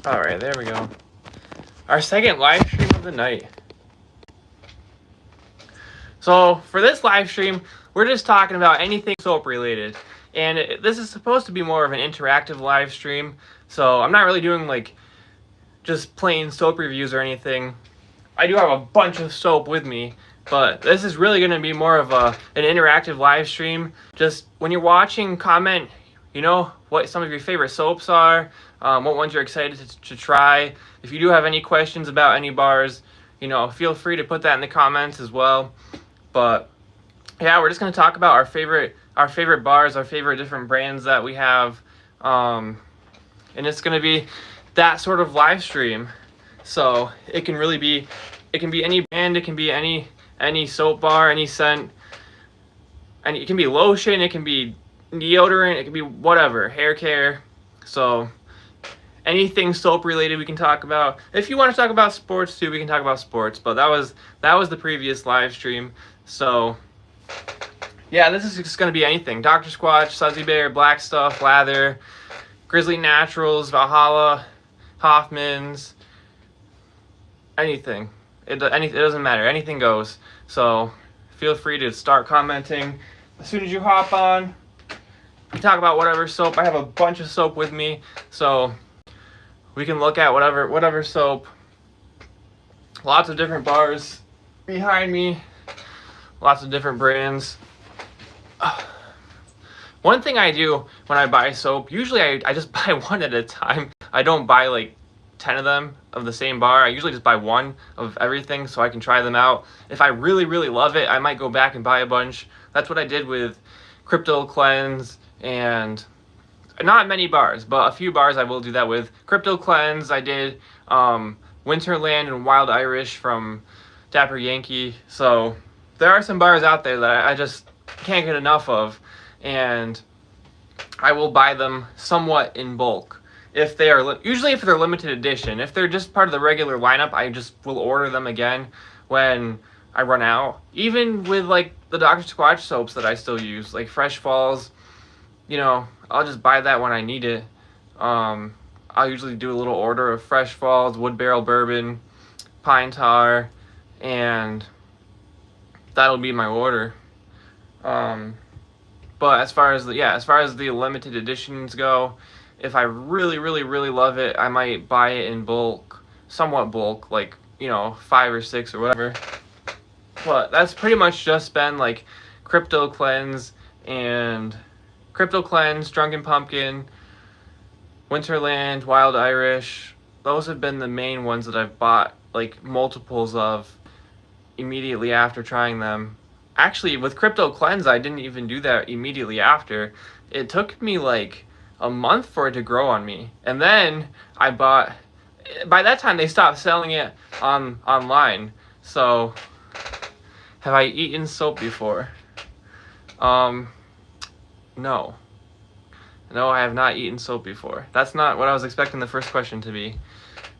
All right, there we go. Our second live stream of the night. So for this live stream, we're just talking about anything soap related. And this is supposed to be more of an interactive live stream. So I'm not really doing like just plain soap reviews or anything. I do have a bunch of soap with me, but this is really going to be more of an interactive live stream. Just when you're watching, comment, what some of your favorite soaps are, what ones you're excited to try. If you do have any questions about any bars, feel free to put that in the comments as well. But yeah, we're just going to talk about our favorite bars, our favorite different brands that we have, and it's going to be that sort of live stream. So it can be any brand, it can be any soap bar, any scent, and it can be lotion, it can be deodorant, it can be whatever, hair care. So anything soap related we can talk about. If you want to talk about sports too, we can talk about sports. But that was the previous live stream. So yeah, this is just gonna be anything. Dr. Squatch, Sudsy Bear, Black Stuff, Lather, Grizzly Naturals, Valhalla, Hoffman's, anything. It doesn't matter. Anything goes. So feel free to start commenting as soon as you hop on. We talk about whatever soap. I have a bunch of soap with me, so we can look at whatever soap. Lots of different bars behind me. Lots of different brands. One thing I do when I buy soap, usually I just buy one at a time. I don't buy like 10 of them of the same bar. I usually just buy one of everything so I can try them out. If I really, really love it, I might go back and buy a bunch. That's what I did with Crypto Cleanse, and not many bars, but a few bars I will do that with. Crypto Cleanse, I did Winterland and Wild Irish from Dapper Yankee. So there are some bars out there that I just can't get enough of, and I will buy them somewhat in bulk. If they are usually if they're limited edition. If they're just part of the regular lineup, I just will order them again when I run out. Even with like the Dr. Squatch soaps that I still use, like Fresh Falls, I'll just buy that when I need it. I'll usually do a little order of Fresh Falls, Wood Barrel Bourbon, Pine Tar, and that'll be my order. But as far as the limited editions go, if I really, really, really love it, I might buy it in bulk, somewhat bulk, like 5 or 6 or whatever. But that's pretty much just been like Crypto Cleanse, Drunken Pumpkin, Winterland, Wild Irish. Those have been the main ones that I've bought like multiples of immediately after trying them. Actually, with Crypto Cleanse, I didn't even do that immediately after. It took me like a month for it to grow on me. And then I bought, by that time they stopped selling it online. So have I eaten soap before? No, I have not eaten soap before. That's not what I was expecting the first question to be.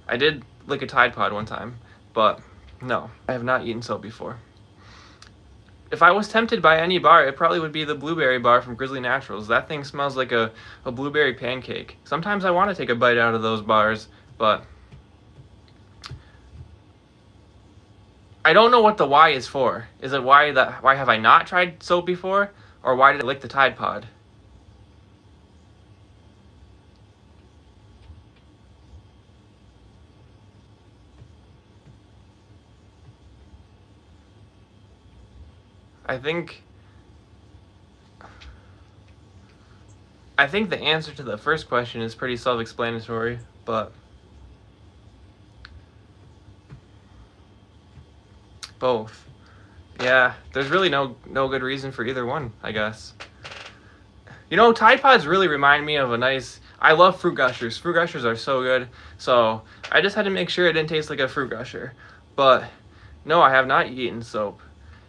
I did lick a Tide Pod one time, but no, I have not eaten soap before. If I was tempted by any bar, it probably would be the blueberry bar from Grizzly Naturals. That thing smells like a blueberry pancake. Sometimes I want to take a bite out of those bars, but I don't know what the why is for. Is it why have I not tried soap before? Or why did I lick the Tide Pod? I think the answer to the first question is pretty self-explanatory, but both. Yeah, there's really no good reason for either one, I guess. Tide Pods really remind me of I love Fruit Gushers. Fruit Gushers are so good, so I just had to make sure it didn't taste like a Fruit Gusher. But no, I have not eaten soap,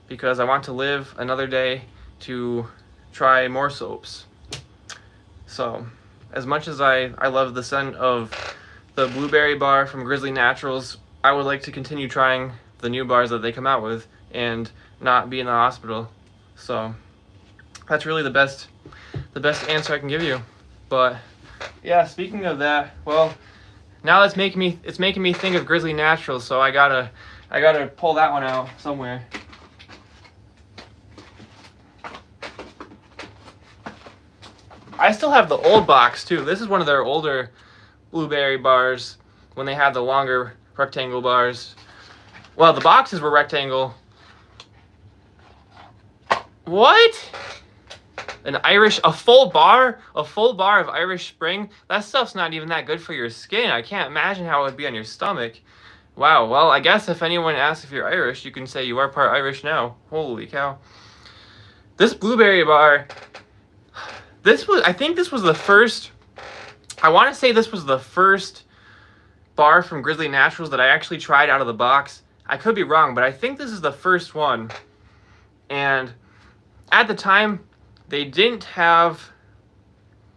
because I want to live another day to try more soaps. So, as much as I love the scent of the blueberry bar from Grizzly Naturals, I would like to continue trying the new bars that they come out with and not be in the hospital. So, that's really the best answer I can give you. But yeah, speaking of that, well, Now it's making me think of Grizzly Naturals, so I gotta pull that one out somewhere. I still have the old box too. This is one of their older blueberry bars when they had the longer rectangle bars. Well, the boxes were rectangle. What? A full bar of Irish Spring? That stuff's not even that good for your skin. I can't imagine how it would be on your stomach. Wow, well, I guess if anyone asks if you're Irish, you can say you are part Irish now. Holy cow. This blueberry bar, I think this was the first, I want to say this was the first bar from Grizzly Naturals that I actually tried out of the box. I could be wrong, but I think this is the first one. And at the time, they didn't have,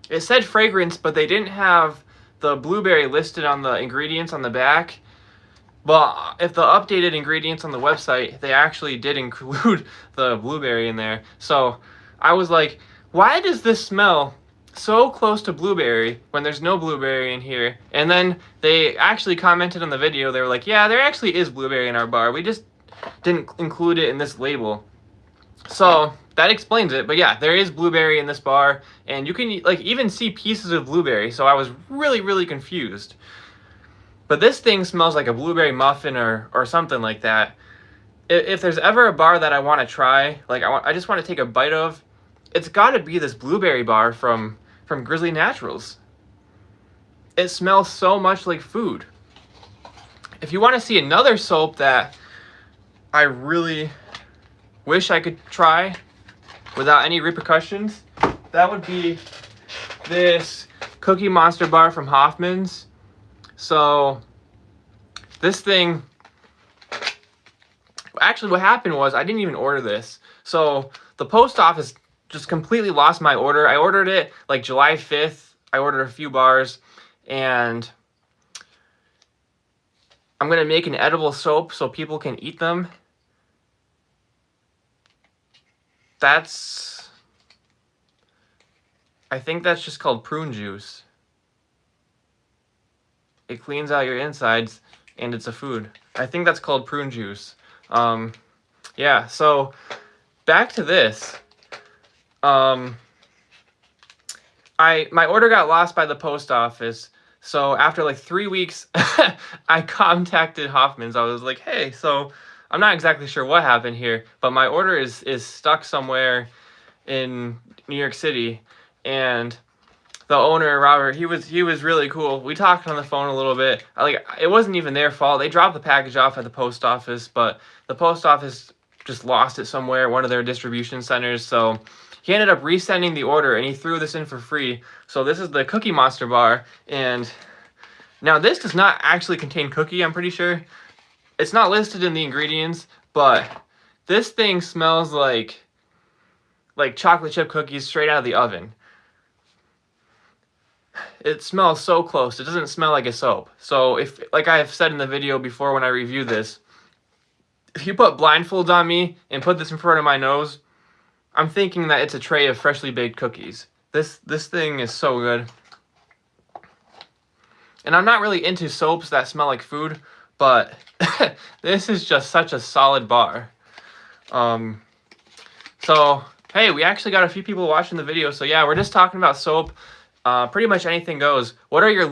it said fragrance, but they didn't have the blueberry listed on the ingredients on the back. But if the updated ingredients on the website, they actually did include the blueberry in there. So I was like, why does this smell so close to blueberry when there's no blueberry in here? And then they actually commented on the video. They were like, yeah, there actually is blueberry in our bar. We just didn't include it in this label. So that explains it. But yeah, there is blueberry in this bar, and you can like even see pieces of blueberry. So I was really confused. But this thing smells like a blueberry muffin or something like that. If there's ever a bar that I want to try, like I just want to take a bite of, it's got to be this blueberry bar from Grizzly Naturals. It smells so much like food. If you want to see another soap that I really wish I could try without any repercussions, that would be this Cookie Monster bar from Hoffman's. So this thing, actually what happened was I didn't even order this. So the post office just completely lost my order. I ordered it like July 5th. I ordered a few bars, and I'm going to make an edible soap so people can eat them. I think that's just called prune juice. It cleans out your insides, and it's a food. I think that's called prune juice. Yeah, so back to this. My order got lost by the post office. So after like 3 weeks, I contacted Hoffman's. I was like, hey, so I'm not exactly sure what happened here, but my order is stuck somewhere in New York City. And the owner, Robert, he was really cool. We talked on the phone a little bit. It wasn't even their fault. They dropped the package off at the post office, but the post office just lost it somewhere, one of their distribution centers. So he ended up resending the order, and he threw this in for free. So this is the Cookie Monster bar, and now this does not actually contain cookie, I'm pretty sure. It's not listed in the ingredients, but this thing smells like chocolate chip cookies straight out of the oven. It smells so close. It doesn't smell like a soap. So if, like I have said in the video before when I reviewed this, if you put blindfolds on me and put this in front of my nose, I'm thinking that it's a tray of freshly baked cookies. This thing is so good. And I'm not really into soaps that smell like food, but this is just such a solid bar. So, hey, we actually got a few people watching the video. So yeah, we're just talking about soap. Pretty much anything goes. What are your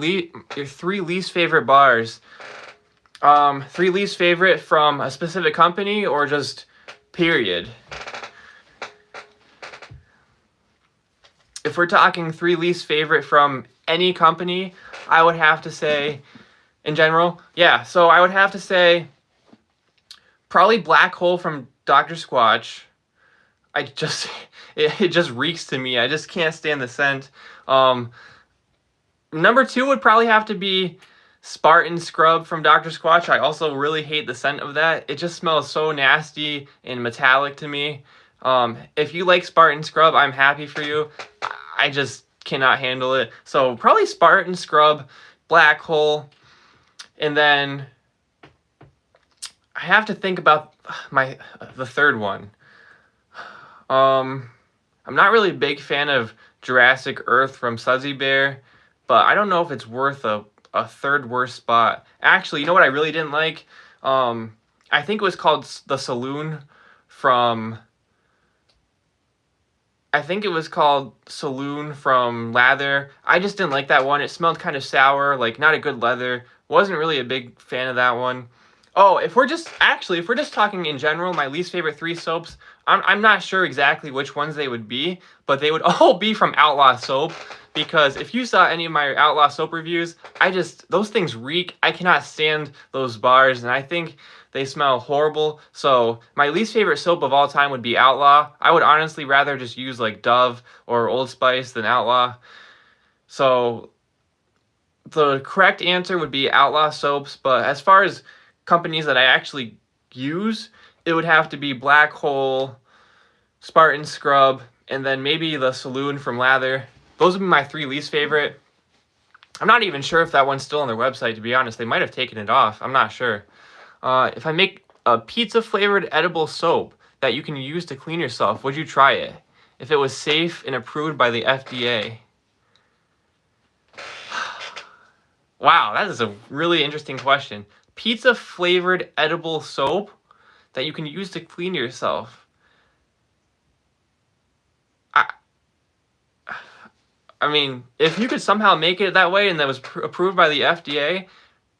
3 least favorite bars? 3 least favorite from a specific company or just period? If we're talking 3 least favorite from any company, I would have to say, in general, yeah. So I would have to say probably Black Hole from Dr. Squatch. it just reeks to me. I just can't stand the scent. Number 2 would probably have to be Spartan Scrub from Dr. Squatch. I also really hate the scent of that. It just smells so nasty and metallic to me. If you like Spartan Scrub, I'm happy for you. I just cannot handle it. So probably Spartan Scrub, Black Hole, and then I have to think about the third one. I'm not really a big fan of Jurassic Earth from Suzy Bear, but I don't know if it's worth a a third worst spot. Actually, you know what I really didn't like? I think it was called the Saloon from... I think it was called Saloon from Lather. I just didn't like that one. It smelled kind of sour, like not a good leather. Wasn't really a big fan of that one. Oh, if we're just talking in general, my least favorite 3 soaps, I'm not sure exactly which ones they would be, but they would all be from Outlaw Soap, because if you saw any of my Outlaw Soap reviews, those things reek. I cannot stand those bars, and I think they smell horrible. So my least favorite soap of all time would be Outlaw. I would honestly rather just use like Dove or Old Spice than Outlaw. So the correct answer would be Outlaw Soaps, but as far as companies that I actually use, it would have to be Black Hole, Spartan Scrub, and then maybe the Saloon from Lather. Those would be my 3 least favorite. I'm not even sure if that one's still on their website, to be honest. They might have taken it off. I'm not sure. If I make a pizza-flavored edible soap that you can use to clean yourself, would you try it? If it was safe and approved by the FDA. Wow, that is a really interesting question. Pizza-flavored edible soap that you can use to clean yourself. I mean, if you could somehow make it that way and that was approved by the FDA,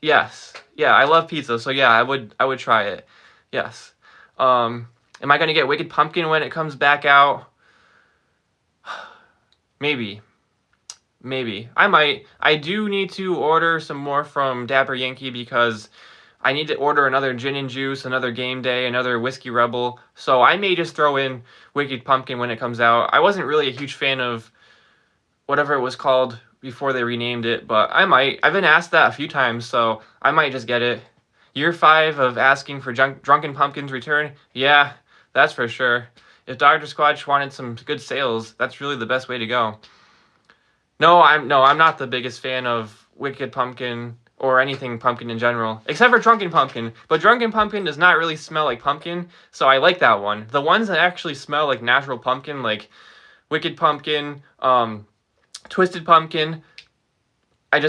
yes. Yeah, I love pizza, so yeah, I would try it. Yes. Am I gonna get Wicked Pumpkin when it comes back out? Maybe. I might. I do need to order some more from Dapper Yankee because I need to order another Gin and Juice, another Game Day, another Whiskey Rebel. So I may just throw in Wicked Pumpkin when it comes out. I wasn't really a huge fan of whatever it was called before they renamed it, but I might. I've been asked that a few times, so I might just get it. Year 5 of asking for Drunken Pumpkin's return? Yeah, that's for sure. If Dr. Squatch wanted some good sales, that's really the best way to go. No, I'm not the biggest fan of Wicked Pumpkin or anything pumpkin in general, except for Drunken Pumpkin. But Drunken Pumpkin does not really smell like pumpkin, so I like that one. The ones that actually smell like natural pumpkin, like Wicked Pumpkin, Twisted Pumpkin, I'm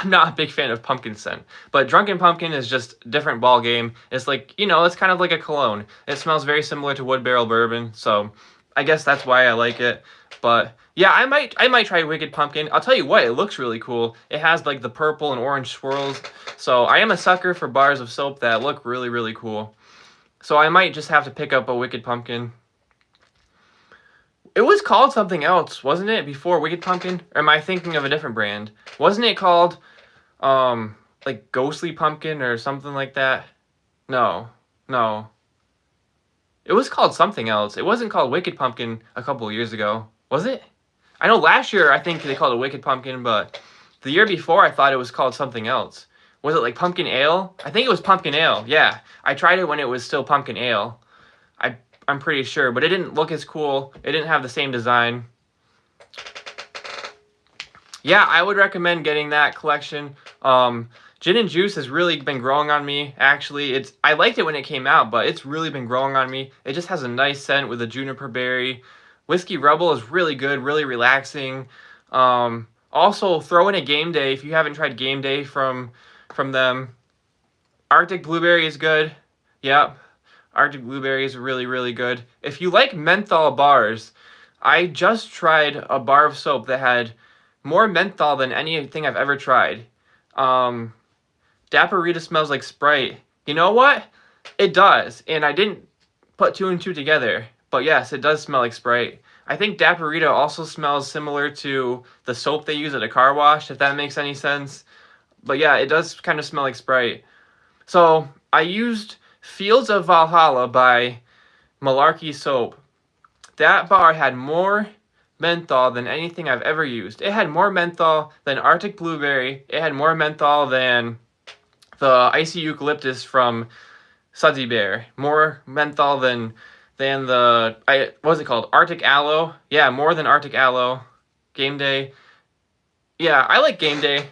not a big fan of pumpkin scent. But Drunken Pumpkin is just a different ball game. It's like, it's kind of like a cologne. It smells very similar to Wood Barrel Bourbon, so I guess that's why I like it. But yeah, I might try Wicked Pumpkin. I'll tell you what, it looks really cool. It has like the purple and orange swirls. So I am a sucker for bars of soap that look really, really cool. So I might just have to pick up a Wicked Pumpkin. It was called something else, wasn't it, before Wicked Pumpkin? Or am I thinking of a different brand? Wasn't it called, like Ghostly Pumpkin or something like that? No. It was called something else. It wasn't called Wicked Pumpkin a couple of years ago. Was it? I know last year I think they called it Wicked Pumpkin, but the year before I thought it was called something else. Was it like Pumpkin Ale? I think it was Pumpkin Ale, yeah. I tried it when it was still Pumpkin Ale. I'm pretty sure, but it didn't look as cool. It didn't have the same design. Yeah, I would recommend getting that collection. Gin and Juice has really been growing on me, actually. I liked it when it came out, but it's really been growing on me. It just has a nice scent with a juniper berry. Whiskey Rebel is really good, really relaxing. Also, throw in a Game Day if you haven't tried Game Day from them. Arctic Blueberry is good. Yep. Arctic Blueberry is really, really good. If you like menthol bars, I just tried a bar of soap that had more menthol than anything I've ever tried. Dapper Rita smells like Sprite. You know what? It does, and I didn't put 2 and 2 together. But yes, it does smell like Sprite. I think Dapper Rita also smells similar to the soap they use at a car wash, if that makes any sense. But yeah, it does kind of smell like Sprite. So I used Fields of Valhalla by Malarkey Soap. That bar had more menthol than anything I've ever used. It had more menthol than Arctic Blueberry. It had more menthol than the Icy Eucalyptus from Sudsy Bear. More menthol than the, what was it called? Arctic Aloe. Yeah, more than Arctic Aloe. Game Day. Yeah, I like Game Day.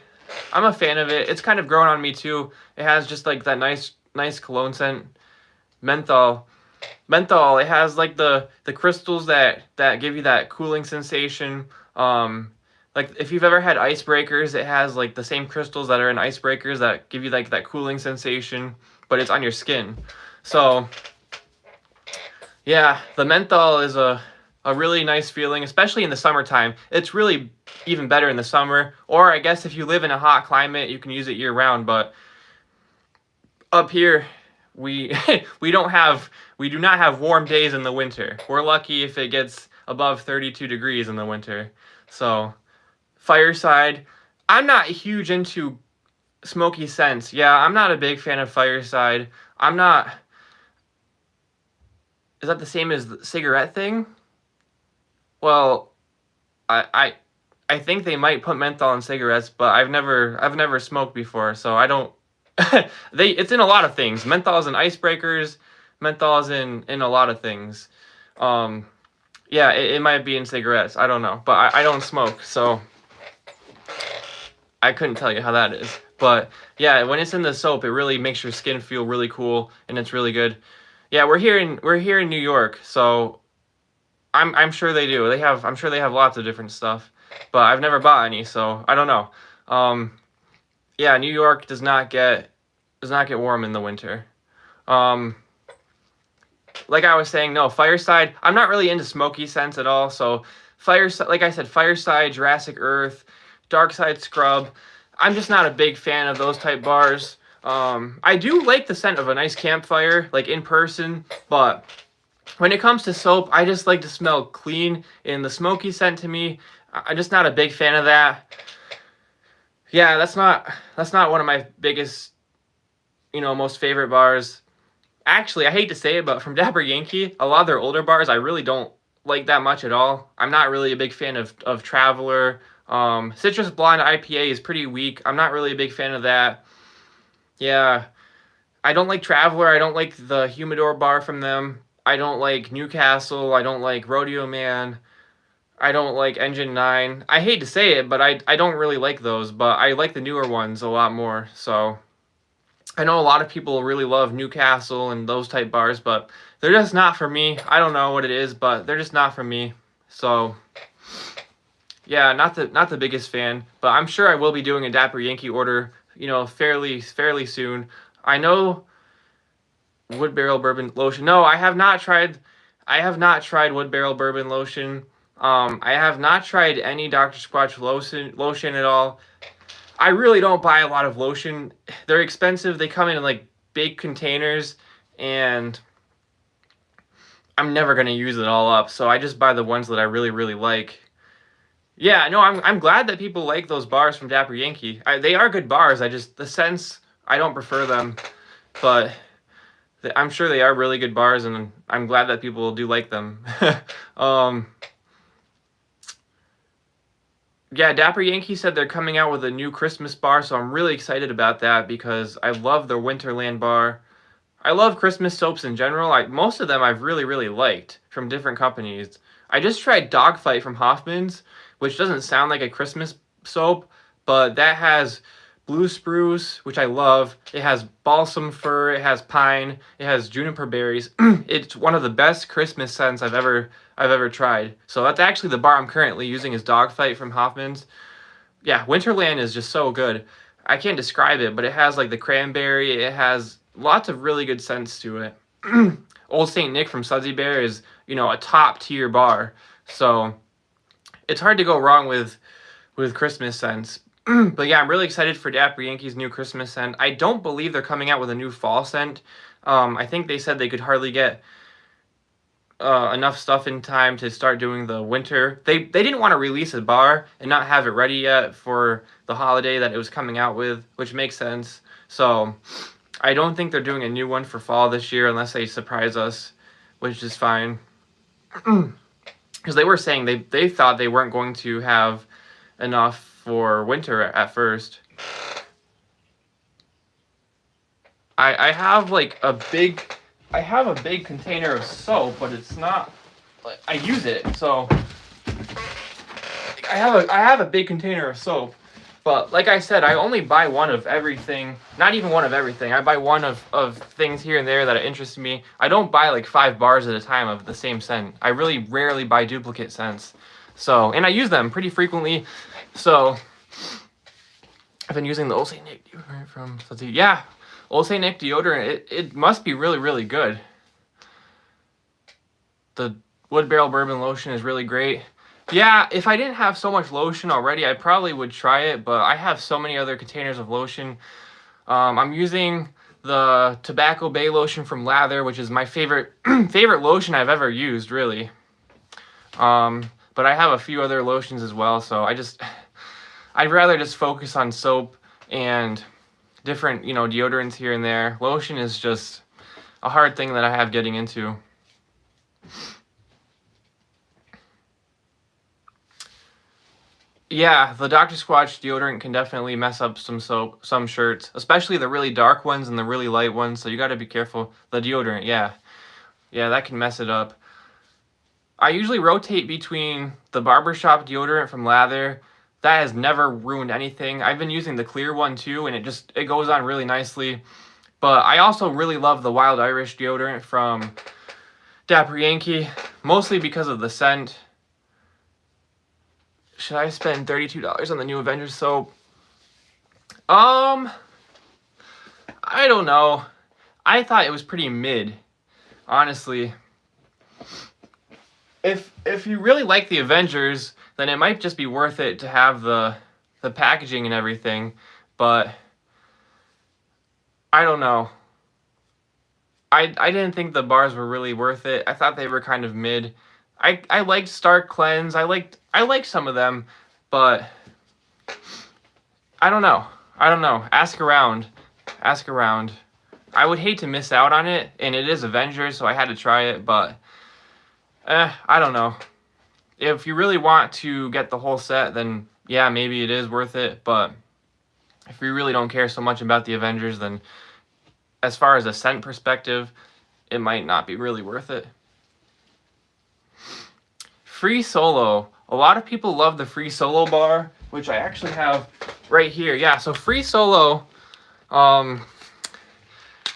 I'm a fan of it. It's kind of grown on me too. It has just like that nice cologne scent. Menthol, it has like the crystals that give you that cooling sensation. like if you've ever had icebreakers, it has like the same crystals that are in icebreakers that give you like that cooling sensation, but it's on your skin. So yeah, the menthol is a really nice feeling, especially in the summertime. It's really even better in the summer, or I guess if you live in a hot climate, you can use it year round. But up here, we we do not have warm days in the winter. We're lucky if it gets above 32 degrees in the winter. So Fireside, I'm not huge into smoky scents. Yeah, I'm not a big fan of Fireside. I'm not. Is that the same as the cigarette thing? Well, I I I think they might put menthol in cigarettes, but I've never smoked before, so I don't. It's in a lot of things. Menthol is in icebreakers. Menthol is in a lot of things. Um, yeah, it might be in cigarettes. I don't know, but I don't smoke, so I couldn't tell you how that is. But yeah, when it's in the soap, it really makes your skin feel really cool, and it's really good. Yeah, we're here in New York, so I'm sure they do. I'm sure they have lots of different stuff, but I've never bought any, so I don't know. Um, yeah, New York does not get warm in the winter. Um, like I was saying, no, Fireside. I'm not really into smoky scents at all. So Fireside, like I said, Fireside, Jurassic Earth, Dark Side Scrub. I'm just not a big fan of those type bars. I do like the scent of a nice campfire, like in person, but when it comes to soap, I just like to smell clean. And the smoky scent to me, I'm just not a big fan of that. Yeah, that's not one of my biggest, most favorite bars. Actually, I hate to say it, but from Dapper Yankee, a lot of their older bars I really don't like that much at all. I'm not really a big fan of Traveler. Citrus Blonde IPA is pretty weak. I'm not really a big fan of that. Yeah, I don't like Traveler. I don't like the Humidor bar from them. I don't like Newcastle. I don't like Rodeo Man. I don't like Engine 9. I hate to say it, but I don't really like those, but I like the newer ones a lot more. So I know a lot of people really love Newcastle and those type bars, but they're just not for me. I don't know what it is, but they're just not for me. So yeah, not the biggest fan, but I'm sure I will be doing a Dapper Yankee order, fairly soon. I know Wood Barrel Bourbon Lotion. No, I have not tried. I have not tried Wood Barrel Bourbon Lotion. I have not tried any Dr. Squatch lotion at all. I really don't buy a lot of lotion. They're expensive. They come in like big containers, and I'm never gonna use it all up. So I just buy the ones that I really, really like. Yeah, no, I'm glad that people like those bars from Dapper Yankee. They are good bars. The scents, I don't prefer them, but I'm sure they are really good bars, and I'm glad that people do like them. um, yeah, Dapper Yankee said they're coming out with a new Christmas bar, so I'm really excited about that because I love their Winterland bar. I love Christmas soaps in general. Most of them I've really, really liked from different companies. I just tried Dogfight from Hoffman's, which doesn't sound like a Christmas soap, but that has blue spruce, which I love. It has balsam fir, it has pine, it has juniper berries. It's one of the best Christmas scents I've ever tried. So that's actually the bar I'm currently using is Dogfight from Hoffman's. Yeah, Winterland is just so good. I can't describe it, but it has like the cranberry. It has lots of really good scents to it. Old Saint Nick from Sudsy Bear is, a top tier bar. So it's hard to go wrong with Christmas scents. But yeah, I'm really excited for Dapper Yankee's new Christmas scent. I don't believe they're coming out with a new fall scent. I think they said they could hardly get enough stuff in time to start doing the winter. They didn't want to release a bar and not have it ready yet for the holiday that it was coming out with, which makes sense. So I don't think they're doing a new one for fall this year unless they surprise us, which is fine. Because they were saying they thought they weren't going to have enough for winter at first. I have like a big container of soap, but it's not. I use it, so I have a big container of soap. But like I said, I only buy one of everything. Not even one of everything. I buy one of things here and there that interest me. I don't buy like 5 bars at a time of the same scent. I really rarely buy duplicate scents. So, and I use them pretty frequently. So I've been using the Old St. Nick deodorant from, let's see, yeah, Old St. Nick deodorant. It must be really, really good. The Wood Barrel Bourbon lotion is really great. Yeah, if I didn't have so much lotion already, I probably would try it, but I have so many other containers of lotion. I'm using the Tobacco Bay lotion from Lather, which is my favorite favorite lotion I've ever used, really. But I have a few other lotions as well, so I'd rather just focus on soap and different, deodorants here and there. Lotion is just a hard thing that I have getting into. Yeah, the Dr. Squatch deodorant can definitely mess up some shirts, especially the really dark ones and the really light ones, so you gotta be careful. The deodorant, yeah. Yeah, that can mess it up. I usually rotate between the barbershop deodorant from Lather. That has never ruined anything. I've been using the clear one too, and it goes on really nicely. But I also really love the Wild Irish deodorant from Dapper Yankee, mostly because of the scent. Should I spend $32 on the new Avengers soap? I don't know. I thought it was pretty mid, honestly. If you really like the Avengers, then it might just be worth it to have the packaging and everything, but I don't know. I didn't think the bars were really worth it. I thought they were kind of mid. I liked Stark Cleanse. I liked some of them, but I don't know. Ask around. I would hate to miss out on it, and it is Avengers, so I had to try it, but I don't know. If you really want to get the whole set, then yeah, maybe it is worth it, but if you really don't care so much about the Avengers, then as far as a scent perspective, it might not be really worth it. Free Solo. A lot of people love the Free Solo bar, which I actually have right here. Yeah, so Free Solo, I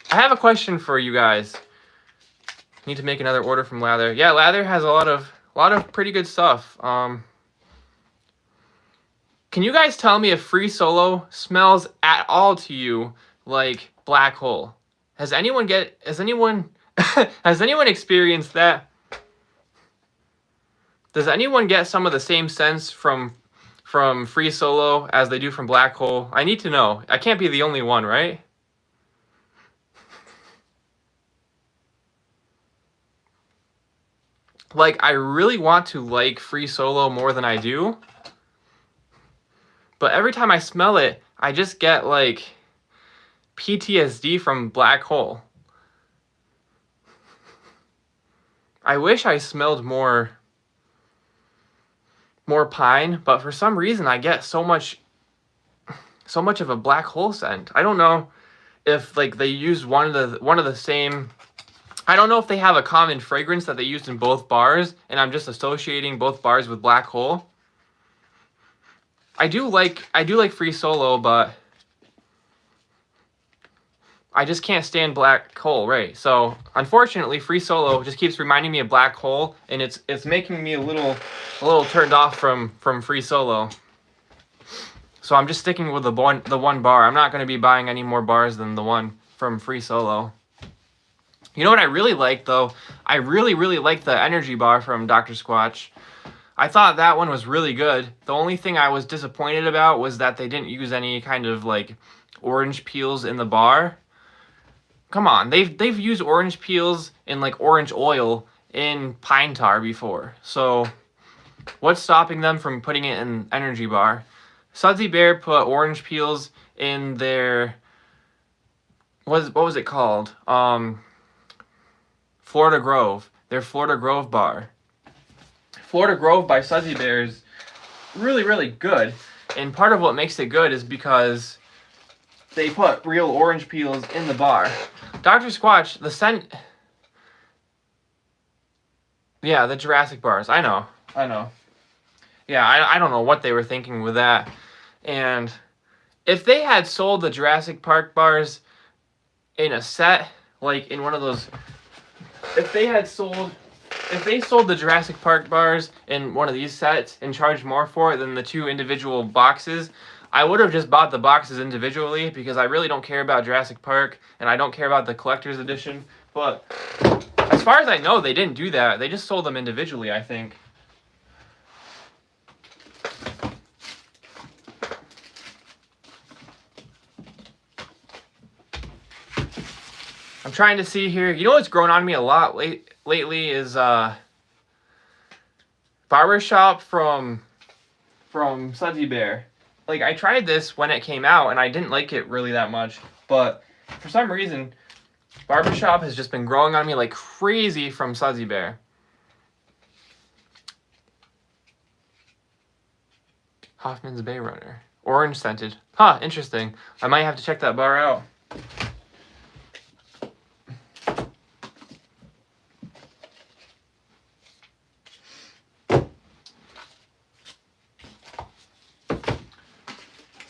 have a question for you guys. Need to make another order from Lather. Yeah, Lather has a lot of pretty good stuff. Can you guys tell me if Free Solo smells at all to you like Black Hole? Has anyone has anyone experienced that? Does anyone get some of the same scents from Free Solo as they do from Black Hole? I need to know. I can't be the only one, right? Like, I really want to like Free Solo more than I do. But every time I smell it, I just get, like, PTSD from Black Hole. I wish I smelled more pine, but for some reason I get so much of a Black Hole scent. I don't know if, like, they use one of the same. I don't know if they have a common fragrance that they used in both bars, and I'm just associating both bars with Black Hole. I do like Free Solo, but I just can't stand Black Hole, right? So unfortunately, Free Solo just keeps reminding me of Black Hole, and it's making me a little turned off from Free Solo. So I'm just sticking with the one bar. I'm not going to be buying any more bars than the one from Free Solo. You know what I really like, though? I really, really like the energy bar from Dr. Squatch. I thought that one was really good. The only thing I was disappointed about was that they didn't use any kind of, like, orange peels in the bar. Come on, they've used orange peels and, like, orange oil in pine tar before. So what's stopping them from putting it in energy bar? Sudsy Bear put orange peels in their, what was it called? Florida Grove. Their Florida Grove bar. Florida Grove by Sudsy Bear is really, really good. And part of what makes it good is because they put real orange peels in the bar. Dr. Squatch, the scent. Yeah, the Jurassic bars. I know. Yeah, I don't know what they were thinking with that. And if they had sold the Jurassic Park bars in a set, like in one of those, if they had sold if they sold the Jurassic Park bars in one of these sets and charged more for it than the 2 individual boxes, I would have just bought the boxes individually because I really don't care about Jurassic Park and I don't care about the collector's edition. But as far as I know, they didn't do that. They just sold them individually, I think. I'm trying to see here. You know what's grown on me a lot lately is Barbershop from Sudsy Bear. Like, I tried this when it came out, and I didn't like it really that much. But for some reason, Barbershop has just been growing on me like crazy from Sudsy Bear. Hoffman's Bay Runner. Orange scented. Huh, interesting. I might have to check that bar out.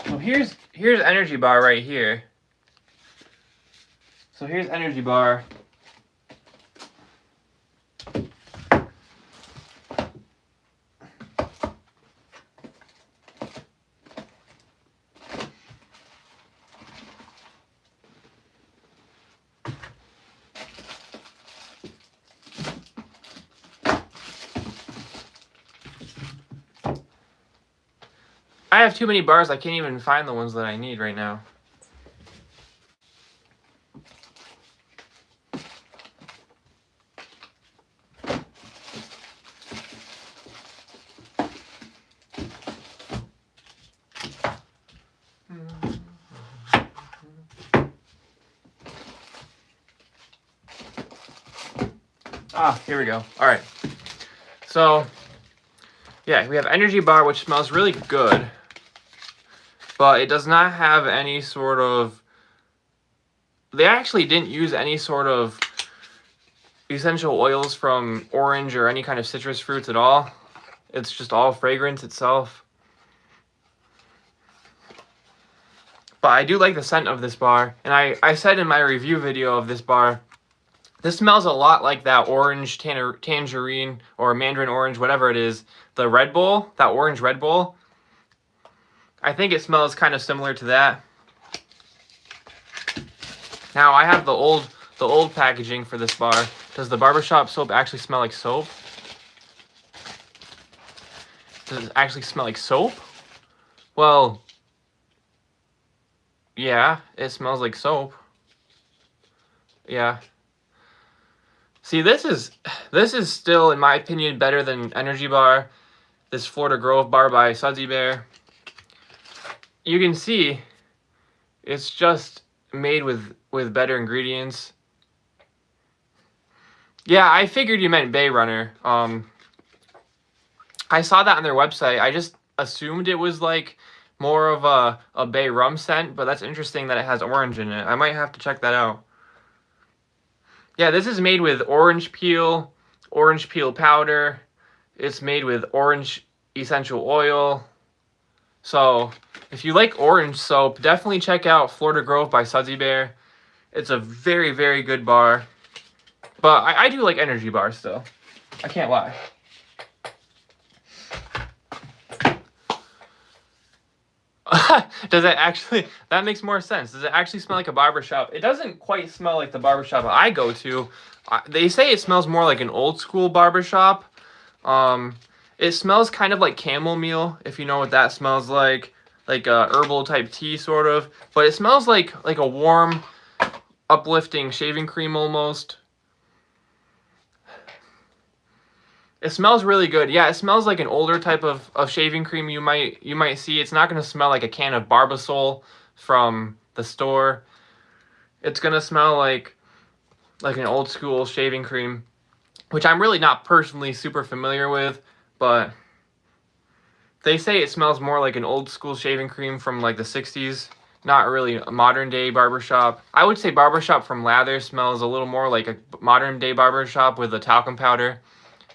So here's Energy Bar right here. So here's Energy Bar. I have too many bars, I can't even find the ones that I need right now. Ah, here we go. All right. So, yeah, we have Energy Bar, which smells really good. But it does not have any sort of... They actually didn't use any sort of essential oils from orange or any kind of citrus fruits at all. It's just all fragrance itself. But I do like the scent of this bar. And I said in my review video of this bar, this smells a lot like that orange tangerine or mandarin orange, whatever it is. The Red Bull, that orange Red Bull. I think it smells kind of similar to that. Now I have the old packaging for this bar. Does the Barbershop soap actually smell like soap? Does it actually smell like soap? Well, yeah, it smells like soap. Yeah. See, this is still, in my opinion, better than Energy Bar. This Florida Grove bar by Sudsy Bear. You can see it's just made with better ingredients. Yeah, I figured you meant Bay Runner. I saw that on their website. I just assumed it was like more of a bay rum scent, but that's interesting that it has orange in it. I might have to check that out. Yeah, this is made with orange peel powder. It's made with orange essential oil. So, if you like orange soap, definitely check out Florida Grove by Sudsy Bear. It's a very, very good bar. But I do like Energy Bar still. I can't lie. Does it actually... That makes more sense. Does it actually smell like a barbershop? It doesn't quite smell like the barbershop I go to. They say it smells more like an old school barbershop. It smells kind of like chamomile, if you know what that smells like a herbal type tea sort of. But it smells like a warm, uplifting shaving cream almost. It smells really good. Yeah, it smells like an older type of shaving cream you might see. It's not going to smell like a can of Barbasol from the store. It's going to smell like an old school shaving cream, which I'm really not personally super familiar with, but they say it smells more like an old school shaving cream from like the 60s, not really a modern day barbershop. I would say barbershop from Lather smells a little more like a modern day barbershop with a talcum powder.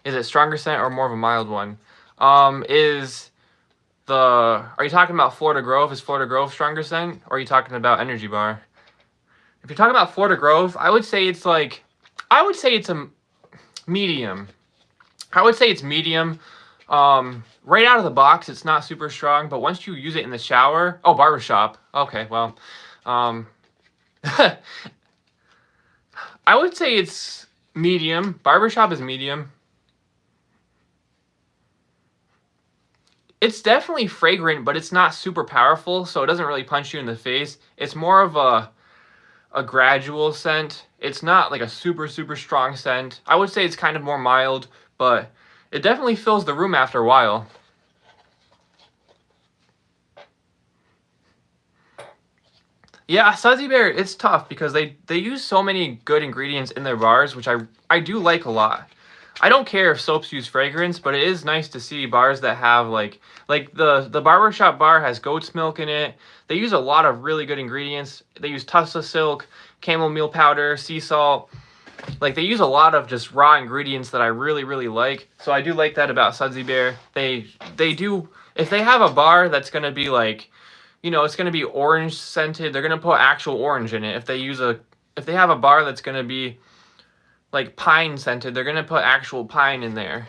Is it stronger scent or more of a mild one? Are you talking about Florida Grove? Is Florida Grove stronger scent? Or are you talking about Energy Bar? If you're talking about Florida Grove, I would say it's a medium. I would say it's medium. Right out of the box, it's not super strong, but once you use it in the shower, oh, barbershop. Okay, well, um, I would say it's medium. Barbershop is medium. It's definitely fragrant, but it's not super powerful, so it doesn't really punch you in the face. It's more of a gradual scent. It's not like a super, super strong scent. I would say it's kind of more mild, but it definitely fills the room after a while. Yeah, Sudsy Bear, it's tough because they use so many good ingredients in their bars, which I do like a lot. I don't care if soaps use fragrance, but it is nice to see bars that have like the barbershop bar has goat's milk in it. They use a lot of really good ingredients. They use tussa silk, chamomile powder, sea salt. Like they use a lot of just raw ingredients that I really, really like. So I do like that about Sudsy Bear. They do, if they have a bar that's gonna be like, you know, it's gonna be orange scented, they're gonna put actual orange in it. If they have a bar that's gonna be like pine scented, they're gonna put actual pine in there.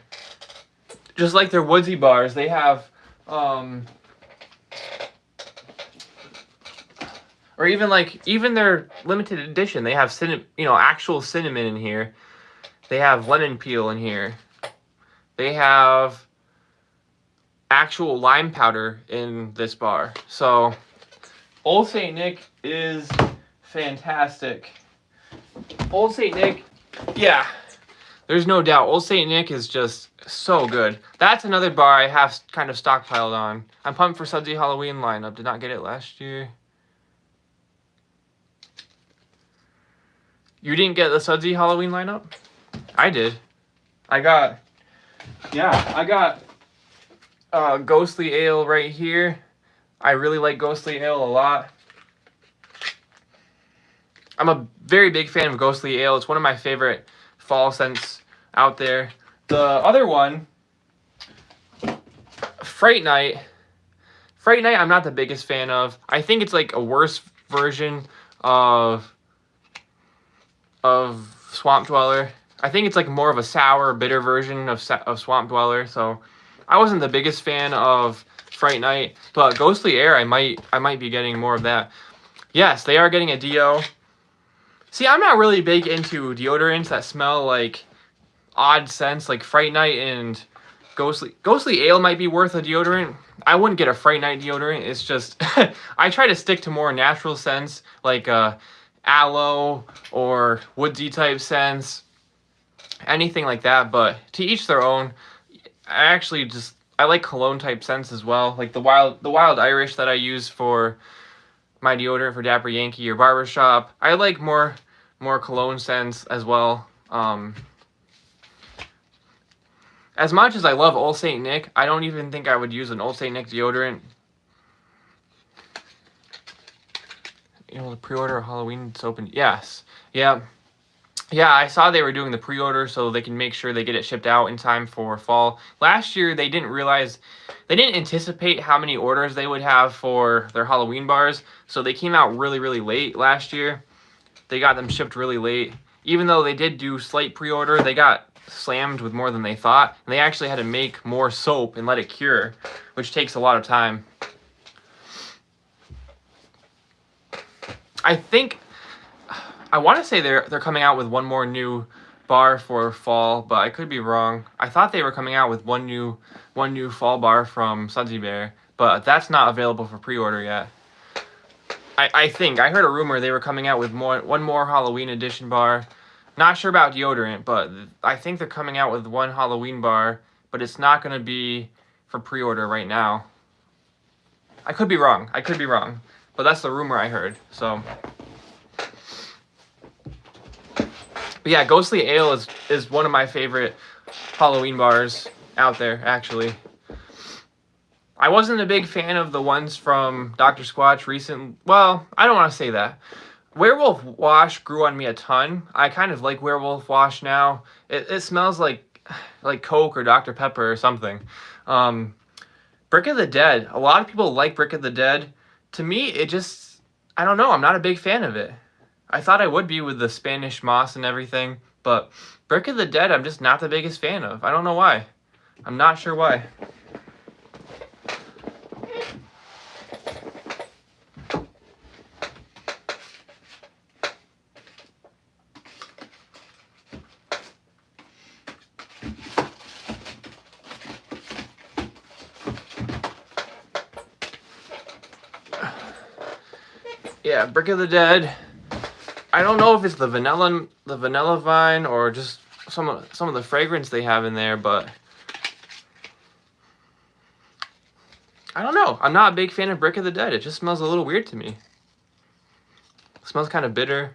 Just like their woodsy bars, they have or even their limited edition, they have actual cinnamon in here. They have lemon peel in here. They have actual lime powder in this bar. So Old St. Nick is fantastic. Old St. Nick, yeah, there's no doubt. Old St. Nick is just so good. That's another bar I have kind of stockpiled on. I'm pumped for Sudsy Halloween lineup. Did not get it last year. You didn't get the Sudsy Halloween lineup? I did. I got Ghostly Ale right here. I really like Ghostly Ale a lot. I'm a very big fan of Ghostly Ale. It's one of my favorite fall scents out there. The other one, Fright Night. Fright Night I'm not the biggest fan of. I think it's like a worse version of Swamp Dweller. I think it's like more of a sour, bitter version of Swamp Dweller. So I wasn't the biggest fan of Fright Night, but Ghostly Air, I might be getting more of that. Yes, they are getting a deo. See, I'm not really big into deodorants that smell like odd scents, like Fright Night and Ghostly Ale might be worth a deodorant. I wouldn't get a Fright Night deodorant. It's just I try to stick to more natural scents like aloe or woodsy type scents, anything like that. But to each their own. I like cologne type scents as well, like the wild Irish that I use for my deodorant for Dapper Yankee or Barbershop. I like more cologne scents as well. As much as I love Old St. Nick, I don't even think I would use an Old St. Nick deodorant. You know, the pre-order of Halloween, it's open. Yes. Yeah. Yeah, I saw they were doing the pre-order so they can make sure they get it shipped out in time for fall. Last year, they didn't anticipate how many orders they would have for their Halloween bars, so they came out really, really late last year. They got them shipped really late. Even though they did do slight pre-order, they got slammed with more than they thought. And they actually had to make more soap and let it cure, which takes a lot of time. I want to say they're coming out with one more new bar for fall, but I could be wrong. I thought they were coming out with one new fall bar from Sudsy Bear, but that's not available for pre-order yet. I think I heard a rumor they were coming out with one more Halloween edition bar. Not sure about deodorant, but I think they're coming out with one Halloween bar, but it's not going to be for pre-order right now. I could be wrong, but that's the rumor I heard. So. But yeah, Ghostly Ale is one of my favorite Halloween bars out there, actually. I wasn't a big fan of the ones from Dr. Squatch recent. Well, I don't want to say that. Werewolf Wash grew on me a ton. I kind of like Werewolf Wash now. It smells like Coke or Dr. Pepper or something. Brick of the Dead. A lot of people like Brick of the Dead. To me, I don't know. I'm not a big fan of it. I thought I would be with the Spanish moss and everything, But Brick of the Dead, I'm just not the biggest fan of. I don't know why. I'm not sure why. Yeah, Brick of the Dead. I don't know if it's the vanilla vine or just some of the fragrance they have in there, but I don't know. I'm not a big fan of Brick of the Dead. It just smells a little weird to me. It smells kind of bitter.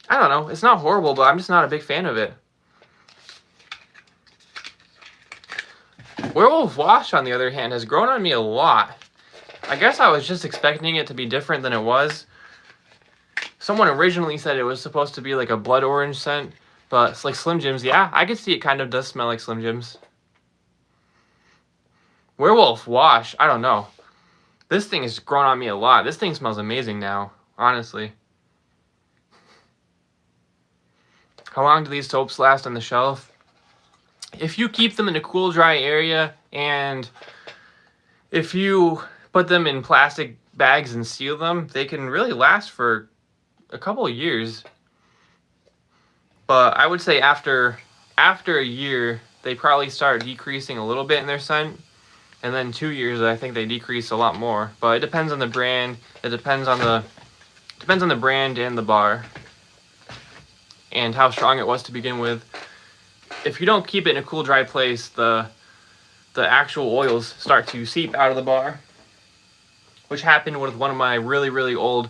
I don't know. It's not horrible, but I'm just not a big fan of it. Werewolf Wash, on the other hand, has grown on me a lot. I guess I was just expecting it to be different than it was. Someone originally said it was supposed to be like a blood orange scent, but it's like Slim Jims. Yeah, I can see it kind of does smell like Slim Jims. Werewolf Wash, I don't know. This thing has grown on me a lot. This thing smells amazing now, honestly. How long do these soaps last on the shelf? If you keep them in a cool, dry area, and if you put them in plastic bags and seal them, they can really last for a couple of years. But I would say after a year, they probably start decreasing a little bit in their scent. And then 2 years, I think they decrease a lot more. But it depends on the brand. It depends on the brand and the bar, and how strong it was to begin with. If you don't keep it in a cool, dry place, the actual oils start to seep out of the bar, which happened with one of my really, really old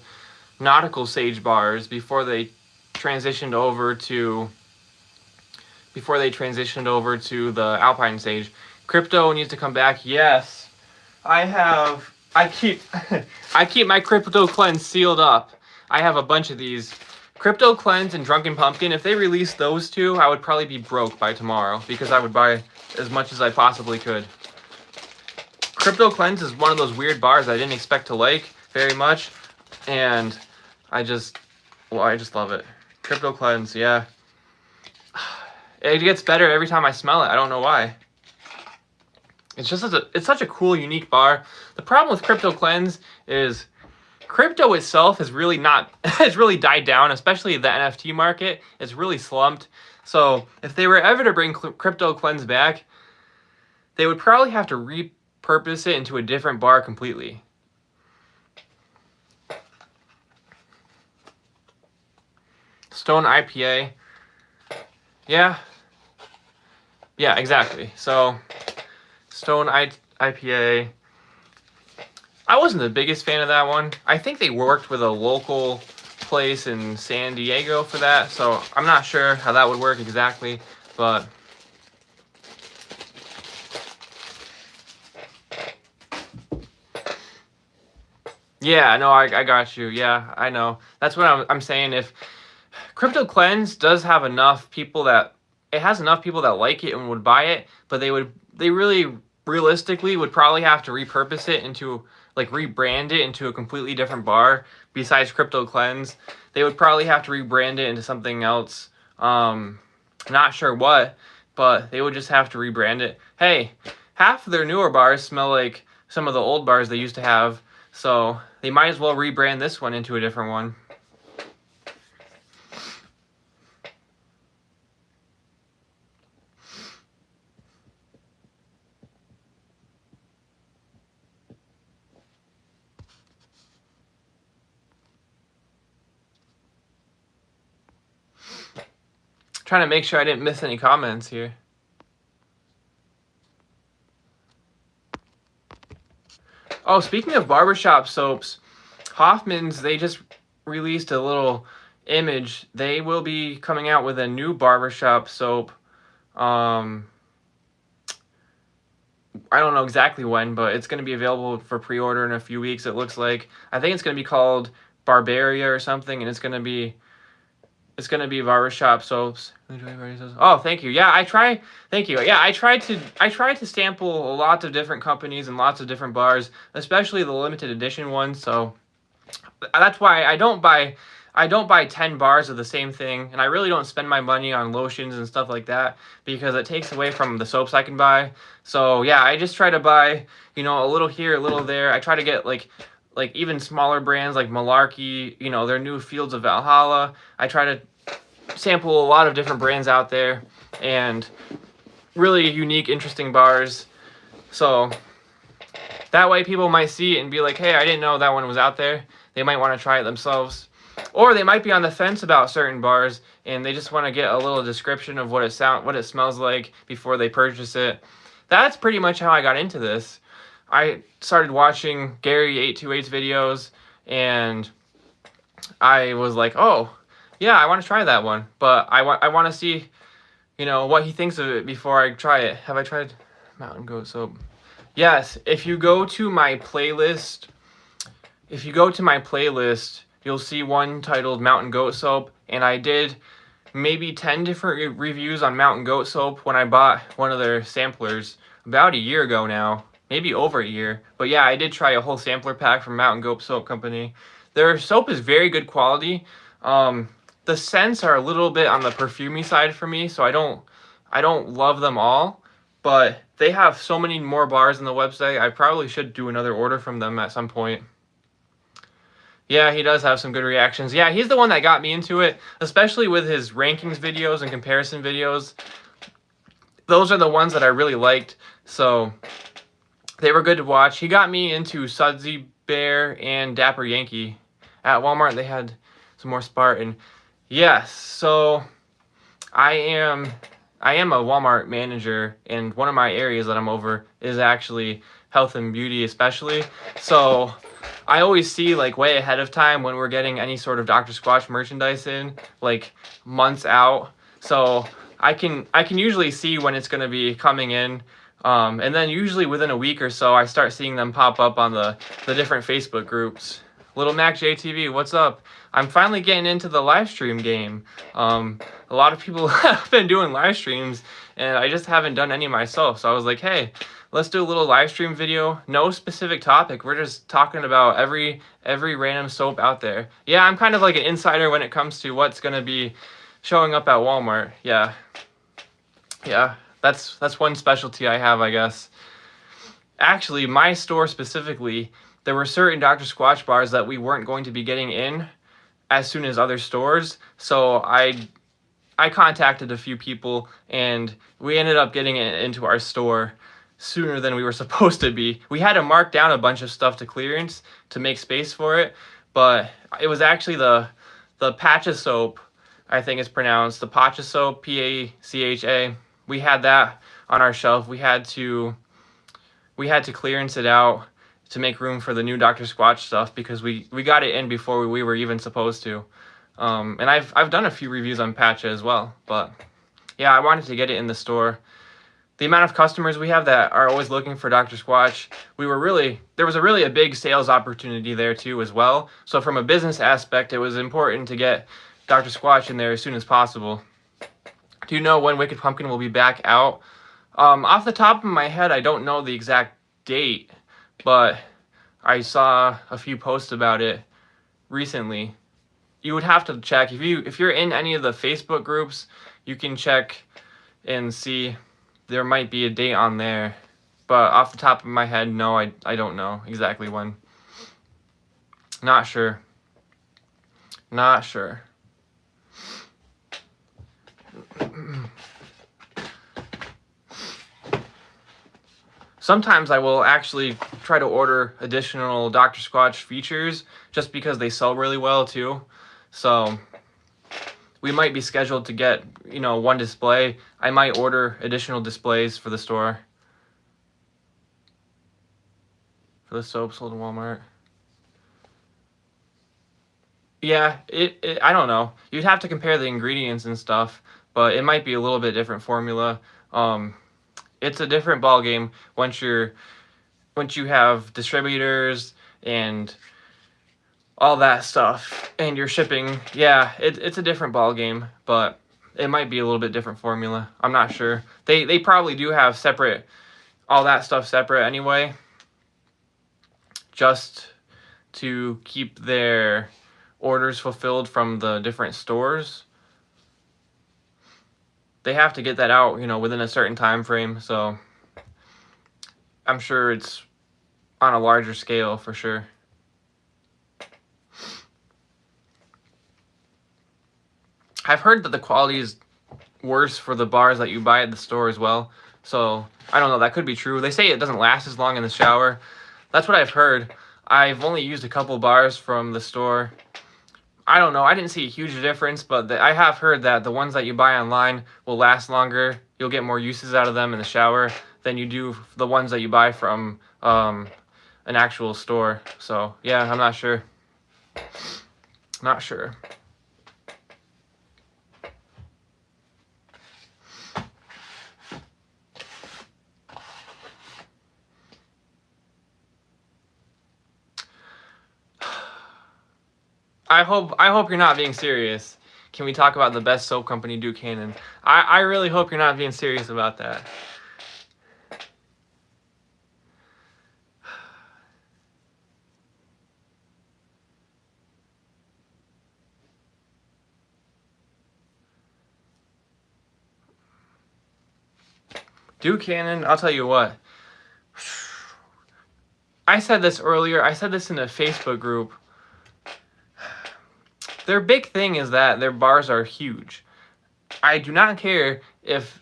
nautical sage bars before they transitioned over to the alpine sage. Crypto needs to come back. Yes, I keep I keep my Crypto Cleanse sealed up. I have a bunch of these. Crypto Cleanse and Drunken Pumpkin, if they released those two, I would probably be broke by tomorrow because I would buy as much as I possibly could. Crypto Cleanse is one of those weird bars I didn't expect to like very much, and I just love it. Crypto Cleanse, yeah. It gets better every time I smell it. I don't know why. It's just such a cool, unique bar. The problem with Crypto Cleanse is crypto itself has really died down, especially the NFT market. It's really slumped. So if they were ever to bring Crypto Cleanse back, they would probably have to repurpose it into a different bar completely. Stone IPA. Yeah, exactly. So Stone IPA. I wasn't the biggest fan of that one. I think they worked with a local place in San Diego for that, so I'm not sure how that would work exactly, but yeah, no, I got you. Yeah, I know. That's what I'm saying. If Crypto Cleanse does have enough people that like it and would buy it, but they really realistically would probably have to repurpose it into, like, rebrand it into a completely different bar besides Crypto Cleanse. They would probably have to rebrand it into something else. Not sure what, but they would just have to rebrand it. Hey, half of their newer bars smell like some of the old bars they used to have, so they might as well rebrand this one into a different one. Trying to make sure I didn't miss any comments here. Oh, speaking of barbershop soaps, Hoffman's, they just released a little image. They will be coming out with a new barbershop soap. I don't know exactly when, but it's going to be available for pre-order in a few weeks, it looks like. I think it's going to be called Barbaria or something, and it's going to be barbershop soaps. Oh, thank you. Yeah, thank you. Yeah, I tried to sample lots of different companies and lots of different bars, especially the limited edition ones. So That's why I don't buy 10 bars of the same thing, and I really don't spend my money on lotions and stuff like that because it takes away from the soaps I can buy. So yeah, I just try to buy, a little here, a little there. I try to get like even smaller brands like Malarkey, their new Fields of Valhalla. I try to sample a lot of different brands out there and really unique, interesting bars. So that way people might see it and be like, hey, I didn't know that one was out there. They might want to try it themselves. Or they might be on the fence about certain bars and they just want to get a little description of what it smells like before they purchase it. That's pretty much how I got into this. I started watching Gary 828's videos and I was like, oh, yeah, I want to try that one. But I want to see, what he thinks of it before I try it. Have I tried Mountain Goat Soap? Yes, if you go to my playlist, you'll see one titled Mountain Goat Soap, and I did maybe 10 different reviews on Mountain Goat Soap when I bought one of their samplers about a year ago now, maybe over a year. But yeah, I did try a whole sampler pack from Mountain Goat Soap Company. Their soap is very good quality. The scents are a little bit on the perfumey side for me, so I don't love them all. But they have so many more bars on the website, I probably should do another order from them at some point. Yeah, he does have some good reactions. Yeah, he's the one that got me into it, especially with his rankings videos and comparison videos. Those are the ones that I really liked, so they were good to watch. He got me into Sudsy Bear and Dapper Yankee. At Walmart, they had some more Spartan. Yes, so I am a Walmart manager, and one of my areas that I'm over is actually health and beauty especially. So I always see like way ahead of time when we're getting any sort of Dr. Squatch merchandise in, like months out. So I can usually see when it's going to be coming in. And then usually within a week or so, I start seeing them pop up on the different Facebook groups. Little Mac JTV, what's up? I'm finally getting into the live stream game. A lot of people have been doing live streams, and I just haven't done any myself. So I was like, hey, let's do a little live stream video. No specific topic. We're just talking about every random soap out there. Yeah, I'm kind of like an insider when it comes to what's going to be showing up at Walmart. Yeah, that's one specialty I have, I guess. Actually, my store specifically, there were certain Dr. Squatch bars that we weren't going to be getting in as soon as other stores. So I contacted a few people and we ended up getting it into our store sooner than we were supposed to be. We had to mark down a bunch of stuff to clearance to make space for it, but it was actually the Pacha soap, I think it's pronounced, the Pacha soap, Pacha. We had that on our shelf. We had to clearance it out to make room for the new Dr. Squatch stuff because we got it in before we were even supposed to. And I've done a few reviews on Pacha as well, but yeah, I wanted to get it in the store. The amount of customers we have that are always looking for Dr. Squatch, there was a big sales opportunity there too as well. So from a business aspect, it was important to get Dr. Squatch in there as soon as possible. Do you know when Wicked Pumpkin will be back out? Off the top of my head, I don't know the exact date, but I saw a few posts about it recently. You would have to check if you're in any of the Facebook groups, you can check and see. There might be a date on there, but off the top of my head, no, I don't know exactly when. Not sure. Sometimes I will actually try to order additional Dr. Squatch features just because they sell really well too. So we might be scheduled to get, one display. I might order additional displays for the store. For the soap sold in Walmart. Yeah, I don't know. You'd have to compare the ingredients and stuff, but it might be a little bit different formula. It's a different ball game once you have distributors and all that stuff and you're shipping. Yeah, it's a different ball game, but it might be a little bit different formula. I'm not sure. They probably do have all that stuff separate anyway. Just to keep their orders fulfilled from the different stores. They have to get that out, within a certain time frame. So I'm sure it's on a larger scale for sure. I've heard that the quality is worse for the bars that you buy at the store as well. So I don't know, that could be true. They say it doesn't last as long in the shower. That's what I've heard. I've only used a couple bars from the store. I don't know, I didn't see a huge difference, but I have heard that the ones that you buy online will last longer. You'll get more uses out of them in the shower than you do the ones that you buy from an actual store. So yeah, I'm not sure. Not sure. I hope you're not being serious. Can we talk about the best soap company, Duke Cannon? I really hope you're not being serious about that. Duke Cannon, I'll tell you what. I said this earlier. I said this in a Facebook group. Their big thing is that their bars are huge. I do not care if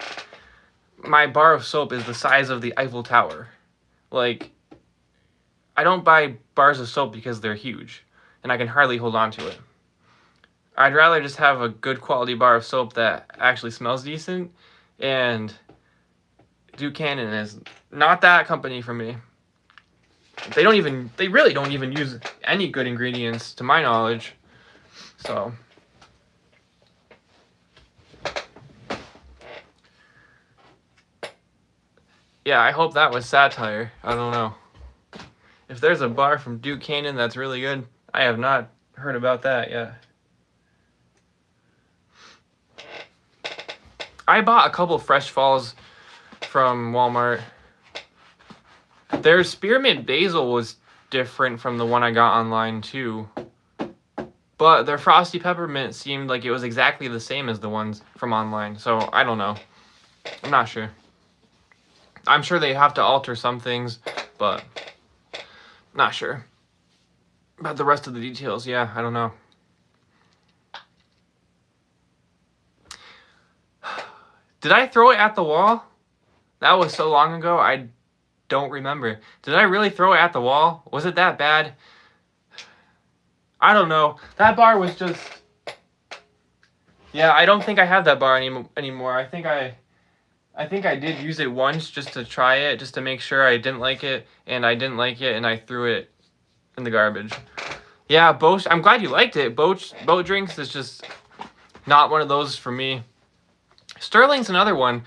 my bar of soap is the size of the Eiffel Tower. Like, I don't buy bars of soap because they're huge and I can hardly hold on to it. I'd rather just have a good quality bar of soap that actually smells decent, and Duke Cannon is not that company for me. They really don't even use any good ingredients to my knowledge. So yeah, I hope that was satire. I don't know. If there's a bar from Duke Cannon that's really good, I have not heard about that yet. I bought a couple Fresh Falls from Walmart. Their spearmint basil was different from the one I got online too. But their frosty peppermint seemed like it was exactly the same as the ones from online. So I don't know. I'm not sure. I'm sure they have to alter some things, but not sure. About the rest of the details, yeah, I don't know. Did I throw it at the wall? That was so long ago, I don't remember. Did I really throw it at the wall? Was it that bad? I don't know. That bar was just... Yeah, I don't think I have that bar anymore. I think I did use it once just to try it, just to make sure I didn't like it, and I didn't like it, and I threw it in the garbage. Yeah, Boat, I'm glad you liked it. Boat Drinks is just not one of those for me. Sterling's another one.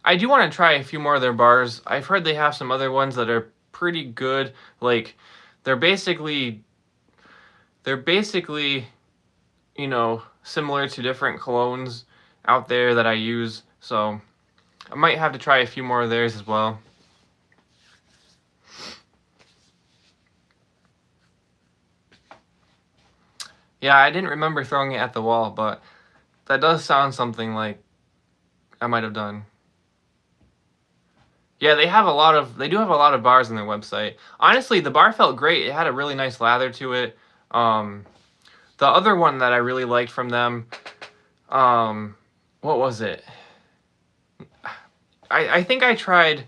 I do want to try a few more of their bars. I've heard they have some other ones that are pretty good. Like, they're basically, you know, similar to different colognes out there that I use. So I might have to try a few more of theirs as well. Yeah, I didn't remember throwing it at the wall, but that does sound something like I might have done. Yeah, they do have a lot of bars on their website. Honestly, the bar felt great. It had a really nice lather to it. The other one that I really liked from them, what was it? I think I tried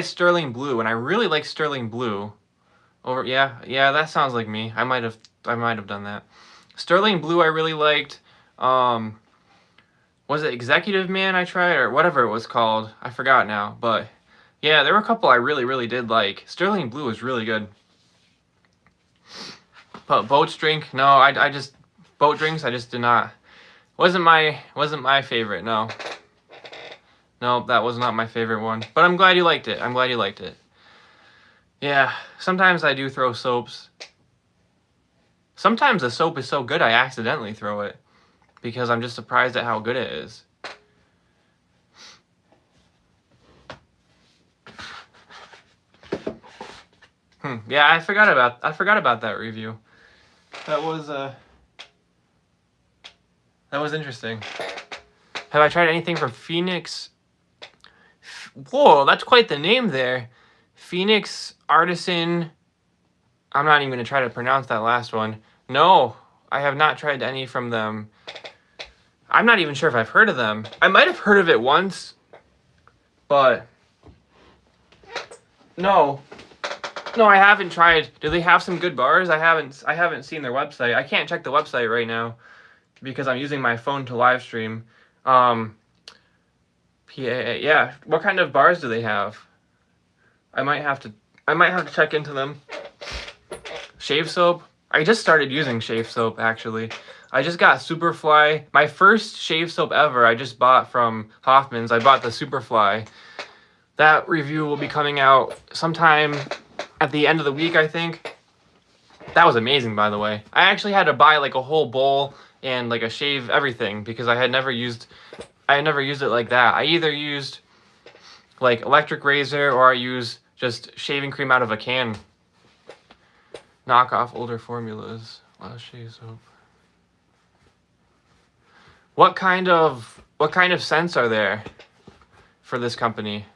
Sterling Blue, and I really like Sterling Blue. Yeah, that sounds like me. I might have done that. Sterling Blue I really liked. Was it Executive Man I tried, or whatever it was called? I forgot now, but yeah, there were a couple I really did like. Sterling Blue was really good. But Boat Drinks, I just did not. Wasn't my favorite. No, that was not my favorite one. But I'm glad you liked it. Yeah, sometimes I do throw soaps. Sometimes the soap is so good I accidentally throw it, because I'm just surprised at how good it is. Yeah, I forgot about that review. That was interesting. Have I tried anything from Phoenix? Whoa, that's quite the name there. Phoenix Artisan. I'm not even going to try to pronounce that last one. No, I have not tried any from them. I'm not even sure if I've heard of them. I might have heard of it once, but no. No, I haven't tried. Do they have some good bars? I haven't seen their website. I can't check the website right now because I'm using my phone to live stream. Yeah. What kind of bars do they have? I might have to check into them. Shave soap. I just started using shave soap actually. I just got Superfly. My first shave soap ever I just bought from Hoffman's. I bought the Superfly. That review will be coming out sometime at the end of the week, I think. That was amazing, by the way. I actually had to buy like a whole bowl and like a shave everything because I had never used it like that. I either used like electric razor or I use just shaving cream out of a can. Knock off older formulas. Last shave soap. What kind of scents are there for this company?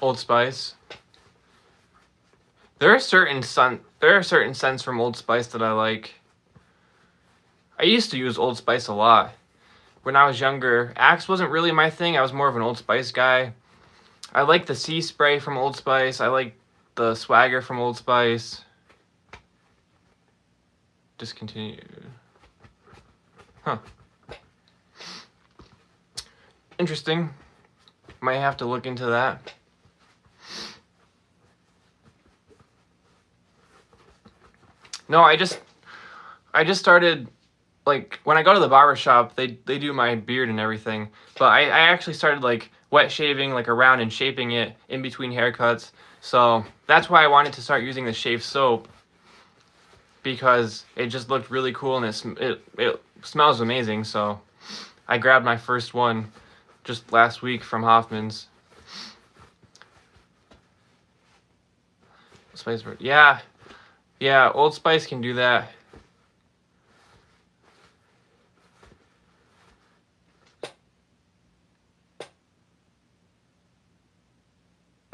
Old Spice. There are certain scents from Old Spice that I like. I used to use Old Spice a lot. When I was younger, Axe wasn't really my thing. I was more of an Old Spice guy. I like the Sea Spray from Old Spice. I like the Swagger from Old Spice. Discontinued. Huh. Interesting. Might have to look into that. No, I just started, like, when I go to the barber shop, they do my beard and everything. But I actually started, like, wet shaving, like, around and shaping it in between haircuts. So that's why I wanted to start using the shave soap, because it just looked really cool and it smells amazing. So I grabbed my first one just last week from Hoffman's. Spice, yeah. Yeah, Old Spice can do that.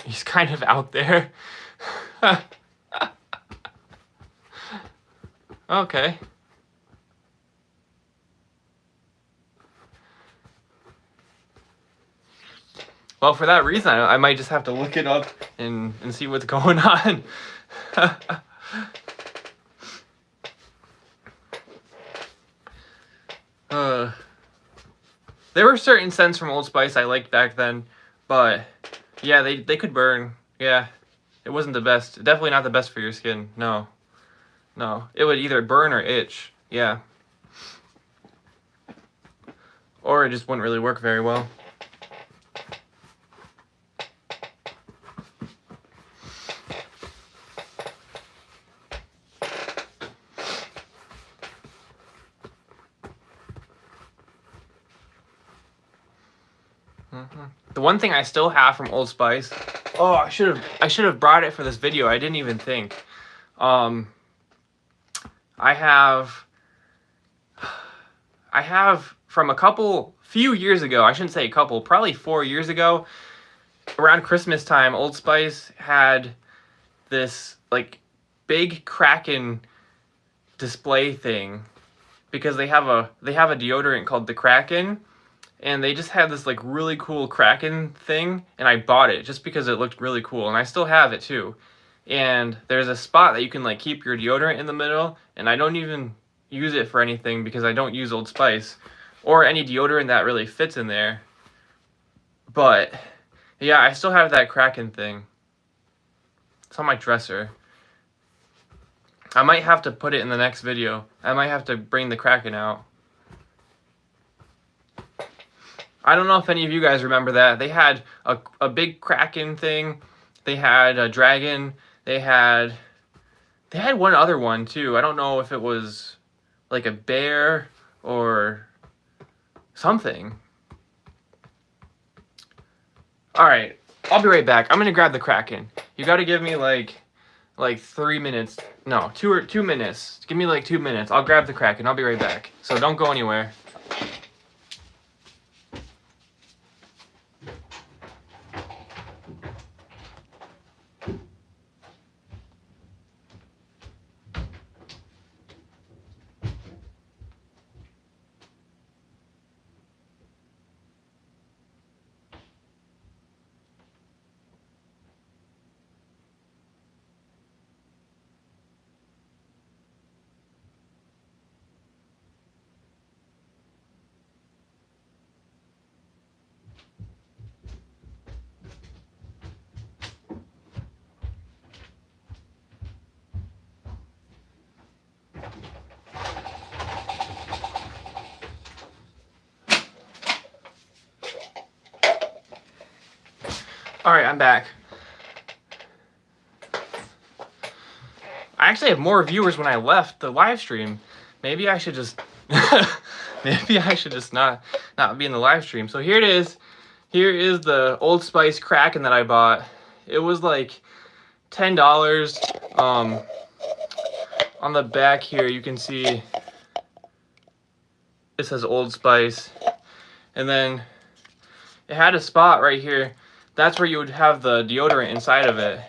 He's kind of out there. Okay. Well, for that reason, I might just have to look it up and see what's going on. There were certain scents from Old Spice I liked back then, but yeah, they could burn. Yeah, it wasn't the best. Definitely not the best for your skin. No. No. It would either burn or itch. Yeah. Or it just wouldn't really work very well. The one thing I still have from Old Spice. Oh, I should have brought it for this video. I didn't even think. I have from a few years ago. I shouldn't say a couple. Probably 4 years ago. Around Christmas time, Old Spice had this like big Kraken display thing because they have a deodorant called the Kraken. And they just had this like really cool Kraken thing, and I bought it just because it looked really cool, and I still have it too. And there's a spot that you can like keep your deodorant in the middle, and I don't even use it for anything because I don't use Old Spice or any deodorant that really fits in there. But yeah, I still have that Kraken thing. It's on my dresser. I might have to put it in the next video. I might have to bring the Kraken out. I don't know if any of you guys remember that. They had a big Kraken thing. They had a dragon. They had one other one too. I don't know if it was like a bear or something. All right, I'll be right back. I'm gonna grab the Kraken. You gotta give me like 3 minutes. No, 2 minutes. Give me like 2 minutes. I'll grab the Kraken. I'll be right back. So don't go anywhere. All right, I'm back. I actually have more viewers when I left the live stream. Maybe I should just not be in the live stream. So here it is. Here is the Old Spice Kraken that I bought. It was like $10. On the back here you can see it says Old Spice, and then it had a spot right here. That's where you would have the deodorant inside of it.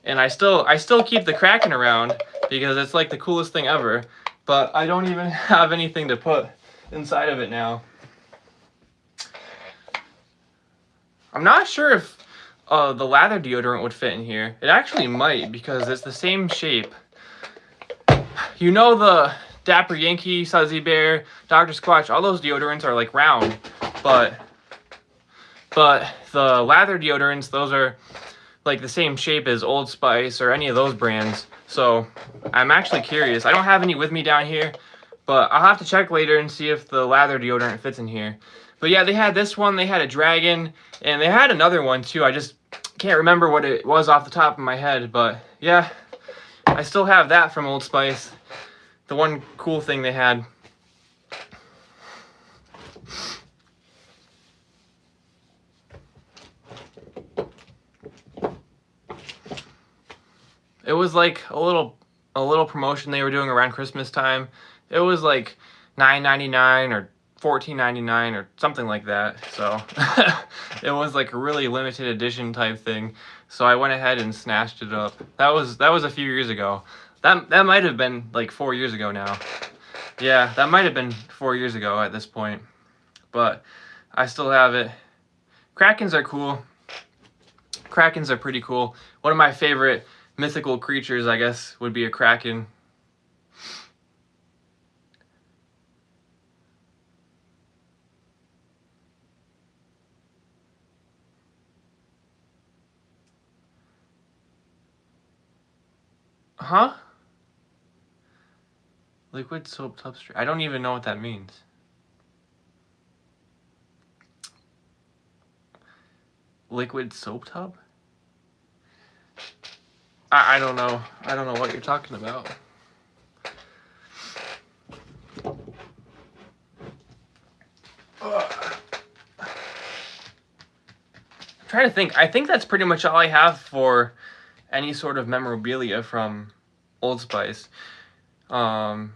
And I still keep the Kraken around because it's like the coolest thing ever. But I don't even have anything to put inside of it now. I'm not sure if the lather deodorant would fit in here. It actually might, because it's the same shape. You know, the Dapper Yankee, Suzy Bear, Dr. Squatch, all those deodorants are like round. But the lather deodorants, those are like the same shape as Old Spice or any of those brands. So I'm actually curious. I don't have any with me down here, but I'll have to check later and see if the lather deodorant fits in here. But yeah, they had this one, they had a dragon, and they had another one too. I just can't remember what it was off the top of my head, but yeah, I still have that from Old Spice. The one cool thing they had. It was like a little promotion they were doing around Christmas time. It was like $9.99 or $14.99 or something like that. So it was like a really limited edition type thing. So I went ahead and snatched it up. That was a few years ago. That might have been like 4 years ago now. Yeah, that might have been 4 years ago at this point. But I still have it. Krakens are cool. Krakens are pretty cool. One of my favorite mythical creatures, I guess, would be a Kraken. Huh? Liquid soap tub straight. I don't even know what that means. Liquid soap tub? I don't know. I don't know what you're talking about. I'm trying to think. I think that's pretty much all I have for any sort of memorabilia from Old Spice. The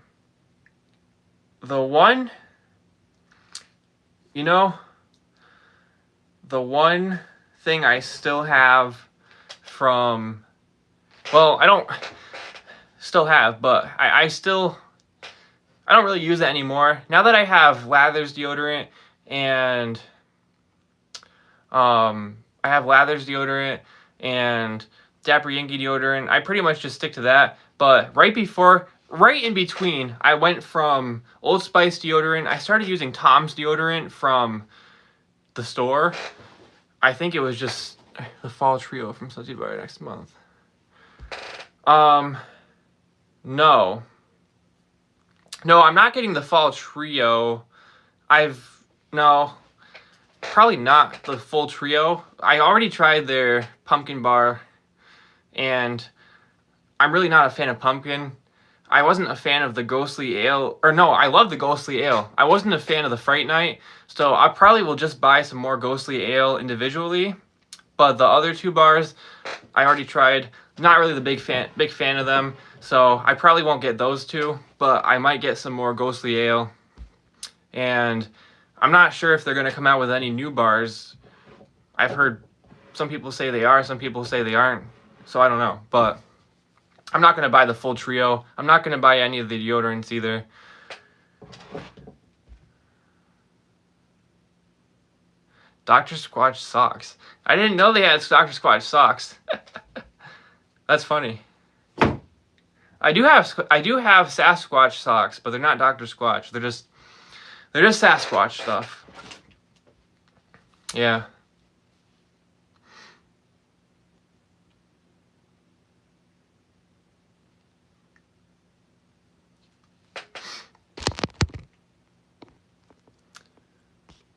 one, you know, the one thing I still have from, well, I don't still have, but I don't really use it anymore. Now that I have Lather's deodorant and I have Lather's deodorant and Dapper Yankee deodorant, I pretty much just stick to that. But right in between, I went from Old Spice deodorant. I started using Tom's deodorant from the store. I think it was just the Fall Trio from Suzy Bear next month. No, I'm not getting the Fall Trio. No, probably not the full trio. I already tried their pumpkin bar, and I'm really not a fan of pumpkin. I wasn't a fan of the Ghostly Ale, or no, I love the Ghostly Ale. I wasn't a fan of the Fright Night, so I probably will just buy some more Ghostly Ale individually. But the other two bars, I already tried. Not really the big fan of them, so I probably won't get those two. But I might get some more Ghostly Ale, and I'm not sure if they're gonna come out with any new bars. I've heard some people say they are, some people say they aren't, so I don't know. But I'm not going to buy the full trio. I'm not going to buy any of the deodorants either. Dr. Squatch socks. I didn't know they had Dr. Squatch socks. That's funny. I do have Sasquatch socks, but they're not Dr. Squatch. They're just Sasquatch stuff. Yeah.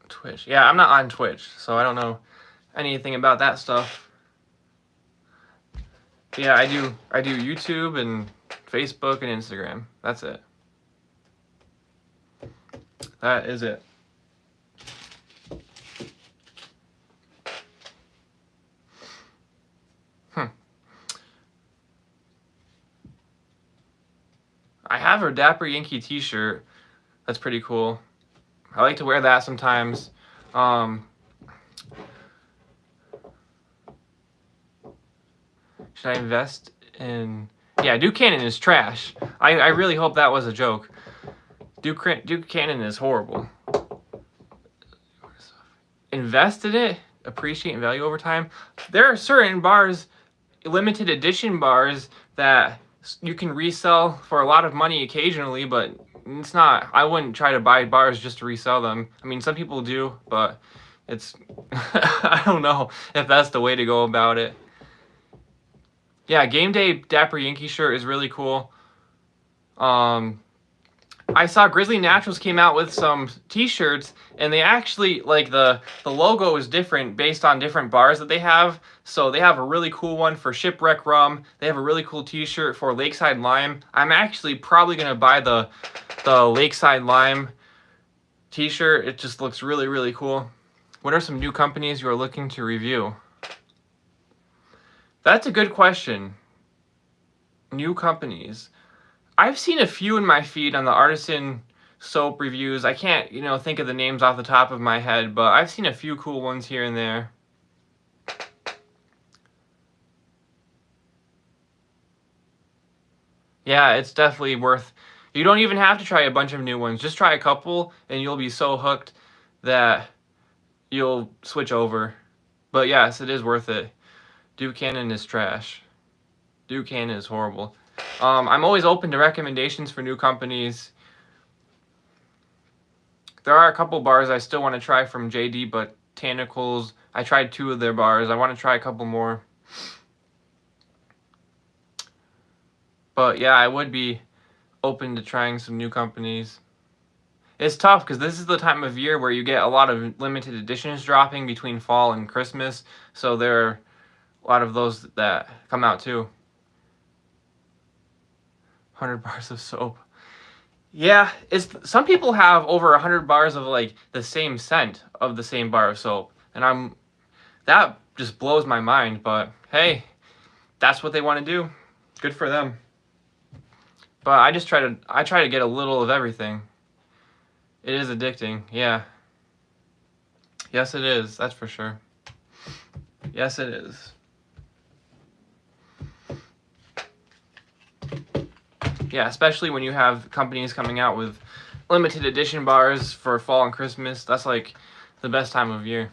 Twitch. Yeah, I'm not on Twitch, so I don't know anything about that stuff. Yeah, I do YouTube and Facebook and Instagram. That's it. That is it. I have a Dapper Yankee t-shirt. That's pretty cool. I like to wear that sometimes. Should I invest in... Yeah, Duke Cannon is trash. I really hope that was a joke. Duke Cannon is horrible. Invest in it, appreciate value over time. There are certain bars, limited edition bars, that you can resell for a lot of money occasionally, but it's not... I wouldn't try to buy bars just to resell them. I mean, some people do, but it's... I don't know if that's the way to go about it. Yeah, Game Day Dapper Yankee shirt is really cool. I saw Grizzly Naturals came out with some t-shirts, and they actually, like, the logo is different based on different bars that they have. So they have a really cool one for Shipwreck Rum. They have a really cool t-shirt for Lakeside Lime. I'm actually probably going to buy the Lakeside Lime t-shirt. It just looks really, really cool. What are some new companies you are looking to review? That's a good question. New companies. I've seen a few in my feed on the Artisan soap reviews. I can't, think of the names off the top of my head, but I've seen a few cool ones here and there. Yeah, it's definitely worth... You don't even have to try a bunch of new ones. Just try a couple, and you'll be so hooked that you'll switch over. But yes, it is worth it. Duke Cannon is trash. Duke Cannon is horrible. I'm always open to recommendations for new companies. There are a couple bars I still want to try from JD Botanicals. I tried 2 of their bars. I want to try a couple more. But yeah, I would be open to trying some new companies. It's tough because this is the time of year where you get a lot of limited editions dropping between fall and Christmas. So there are a lot of those that come out too. 100 bars of soap. Yeah, some people have over 100 bars of like the same scent of the same bar of soap, and that just blows my mind. But hey, that's what they want to do. Good for them. But I try to get a little of everything. It is addicting, yeah. Yes, it is. That's for sure. Yes, it is. Yeah, especially when you have companies coming out with limited edition bars for fall and Christmas. That's like the best time of year.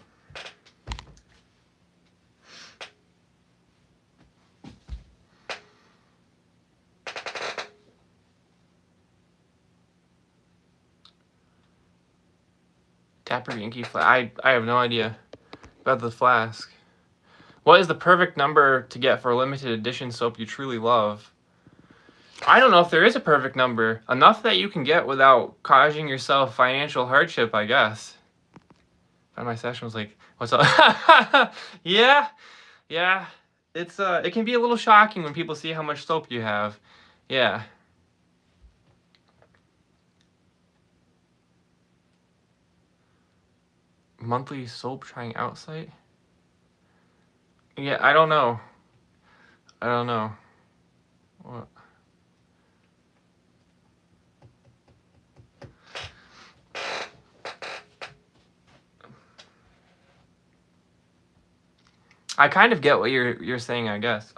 Dapper Yankee flask. I have no idea about the flask. What is the perfect number to get for a limited edition soap you truly love? I don't know if there is a perfect number. Enough that you can get without causing yourself financial hardship, I guess. And my session was like, what's up? Yeah. It's it can be a little shocking when people see how much soap you have. Yeah. monthly soap trying out site? Yeah, I don't know. I don't know. What? I kind of get what you're saying, I guess.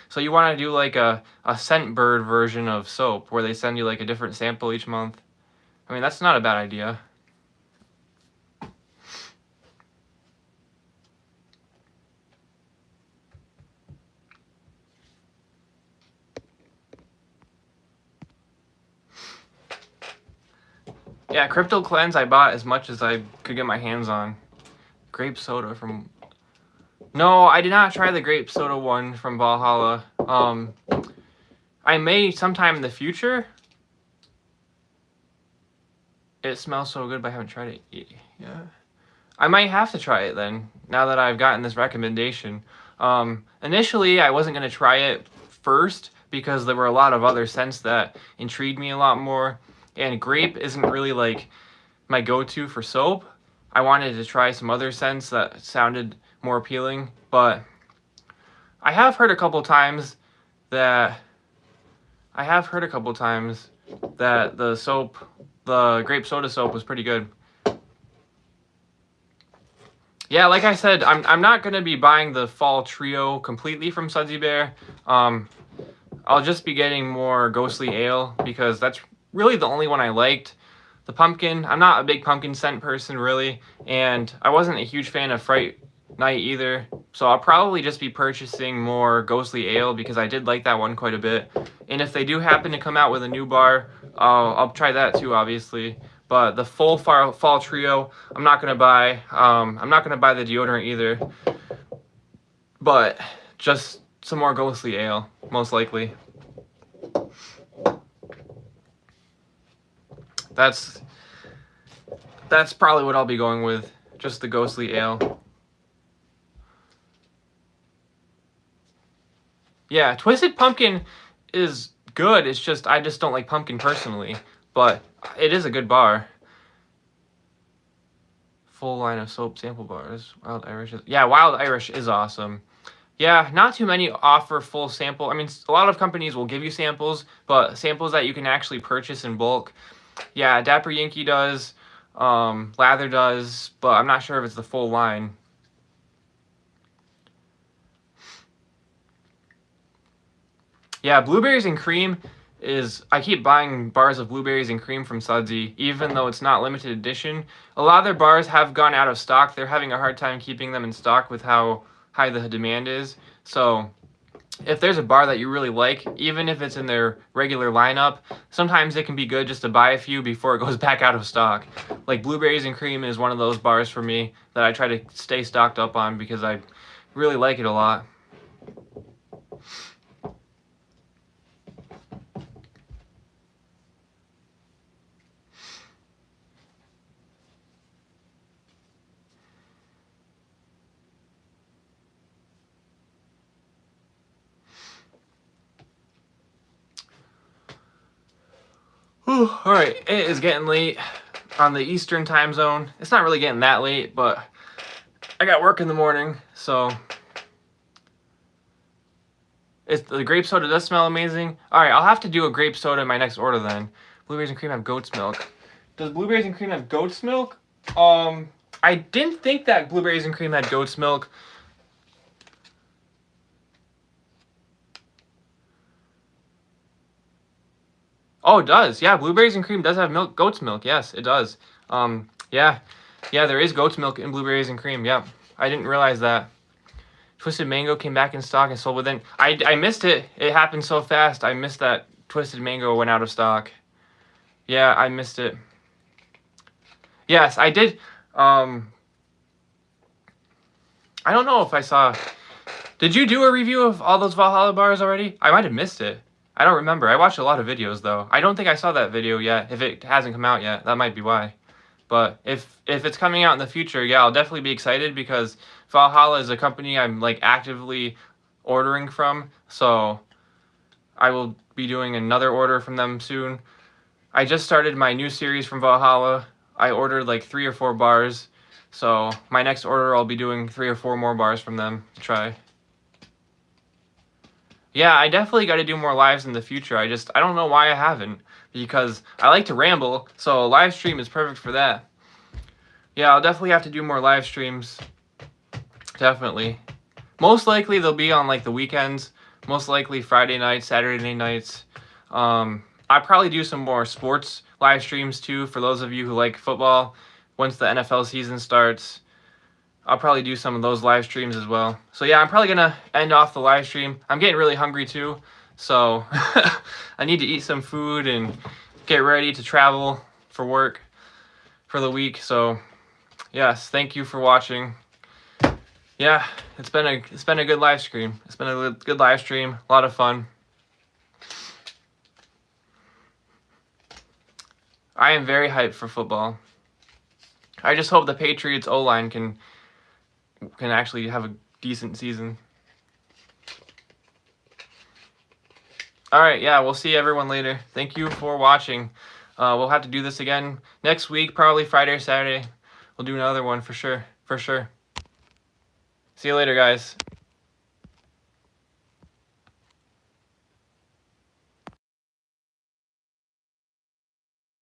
So you want to do like a Scentbird version of soap where they send you like a different sample each month. I mean, that's not a bad idea. Yeah, Crypto Cleanse I bought as much as I could get my hands on. Grape soda from... No, I did not try the grape soda one from Valhalla. I may sometime in the future. It smells so good, but I haven't tried it. Yeah. I might have to try it then, now that I've gotten this recommendation. Initially, I wasn't going to try it first because there were a lot of other scents that intrigued me a lot more. And grape isn't really like my go-to for soap. I wanted to try some other scents that sounded more appealing, but I have heard a couple times that the grape soda soap was pretty good. Yeah, like I said, I'm not gonna be buying the fall trio completely from Sudsy Bear. I'll just be getting more Ghostly Ale because that's really the only one I liked. The pumpkin, I'm not a big pumpkin scent person really, and I wasn't a huge fan of Fright Night either. So I'll probably just be purchasing more Ghostly Ale because I did like that one quite a bit. And if they do happen to come out with a new bar, I'll try that too, obviously. But the full fall trio, I'm not gonna buy. I'm not gonna buy the deodorant either. But just some more Ghostly Ale, most likely. That's probably what I'll be going with. Just the Ghostly Ale. Yeah, Twisted Pumpkin is good. It's just I just don't like pumpkin personally, but it is a good bar. Full line of soap sample bars. Wild Irish Wild Irish is awesome. Yeah, not too many offer full sample. I mean, a lot of companies will give you samples, but samples that you can actually purchase in bulk. Yeah, Dapper Yankee does, Lather does, but I'm not sure if it's the full line. Yeah, Blueberries and Cream is... I keep buying bars of Blueberries and Cream from Sudsy, even though it's not limited edition. A lot of their bars have gone out of stock. They're having a hard time keeping them in stock with how high the demand is. So if there's a bar that you really like, even if it's in their regular lineup, sometimes it can be good just to buy a few before it goes back out of stock. Like Blueberries and Cream is one of those bars for me that I try to stay stocked up on because I really like it a lot. Alright, it is getting late on the Eastern time zone. It's not really getting that late, but I got work in the morning, so the grape soda does smell amazing. Alright, I'll have to do a grape soda in my next order then. Blueberries and Cream have goat's milk. Does Blueberries and Cream have goat's milk? I didn't think that Blueberries and Cream had goat's milk. Oh, it does. Yeah, Blueberries and Cream does have milk, goat's milk. Yes, it does. Yeah, there is goat's milk in Blueberries and Cream. Yep, I didn't realize that. Twisted Mango came back in stock and sold within... I missed it. It happened so fast. I missed that Twisted Mango went out of stock. Yeah, I missed it. Yes, I did. I don't know if I saw... Did you do a review of all those Valhalla bars already? I might have missed it. I don't remember. I watched a lot of videos, though. I don't think I saw that video yet. If it hasn't come out yet, that might be why. But if it's coming out in the future, yeah, I'll definitely be excited because Valhalla is a company I'm, like, actively ordering from. So I will be doing another order from them soon. I just started my new series from Valhalla. I ordered, like, 3 or 4 bars. So my next order, I'll be doing 3 or 4 more bars from them to try. Yeah, I definitely got to do more lives in the future. I don't know why I haven't, because I like to ramble, so a live stream is perfect for that. Yeah, I'll definitely have to do more live streams. Definitely. Most likely they'll be on like the weekends. Most likely Friday nights, Saturday nights. I'll probably do some more sports live streams too for those of you who like football. Once the NFL season starts, I'll probably do some of those live streams as well. So yeah, I'm probably gonna end off the live stream. I'm getting really hungry too, so I need to eat some food and get ready to travel for work for the week. So yes, thank you for watching. Yeah, it's been a good live stream. It's been a good live stream, a lot of fun. I am very hyped for football. I just hope the Patriots O-line can actually have a decent season. All right, yeah, we'll see everyone later. Thank you for watching. We'll have to do this again next week, probably Friday or Saturday. We'll do another one for sure. See you later, guys.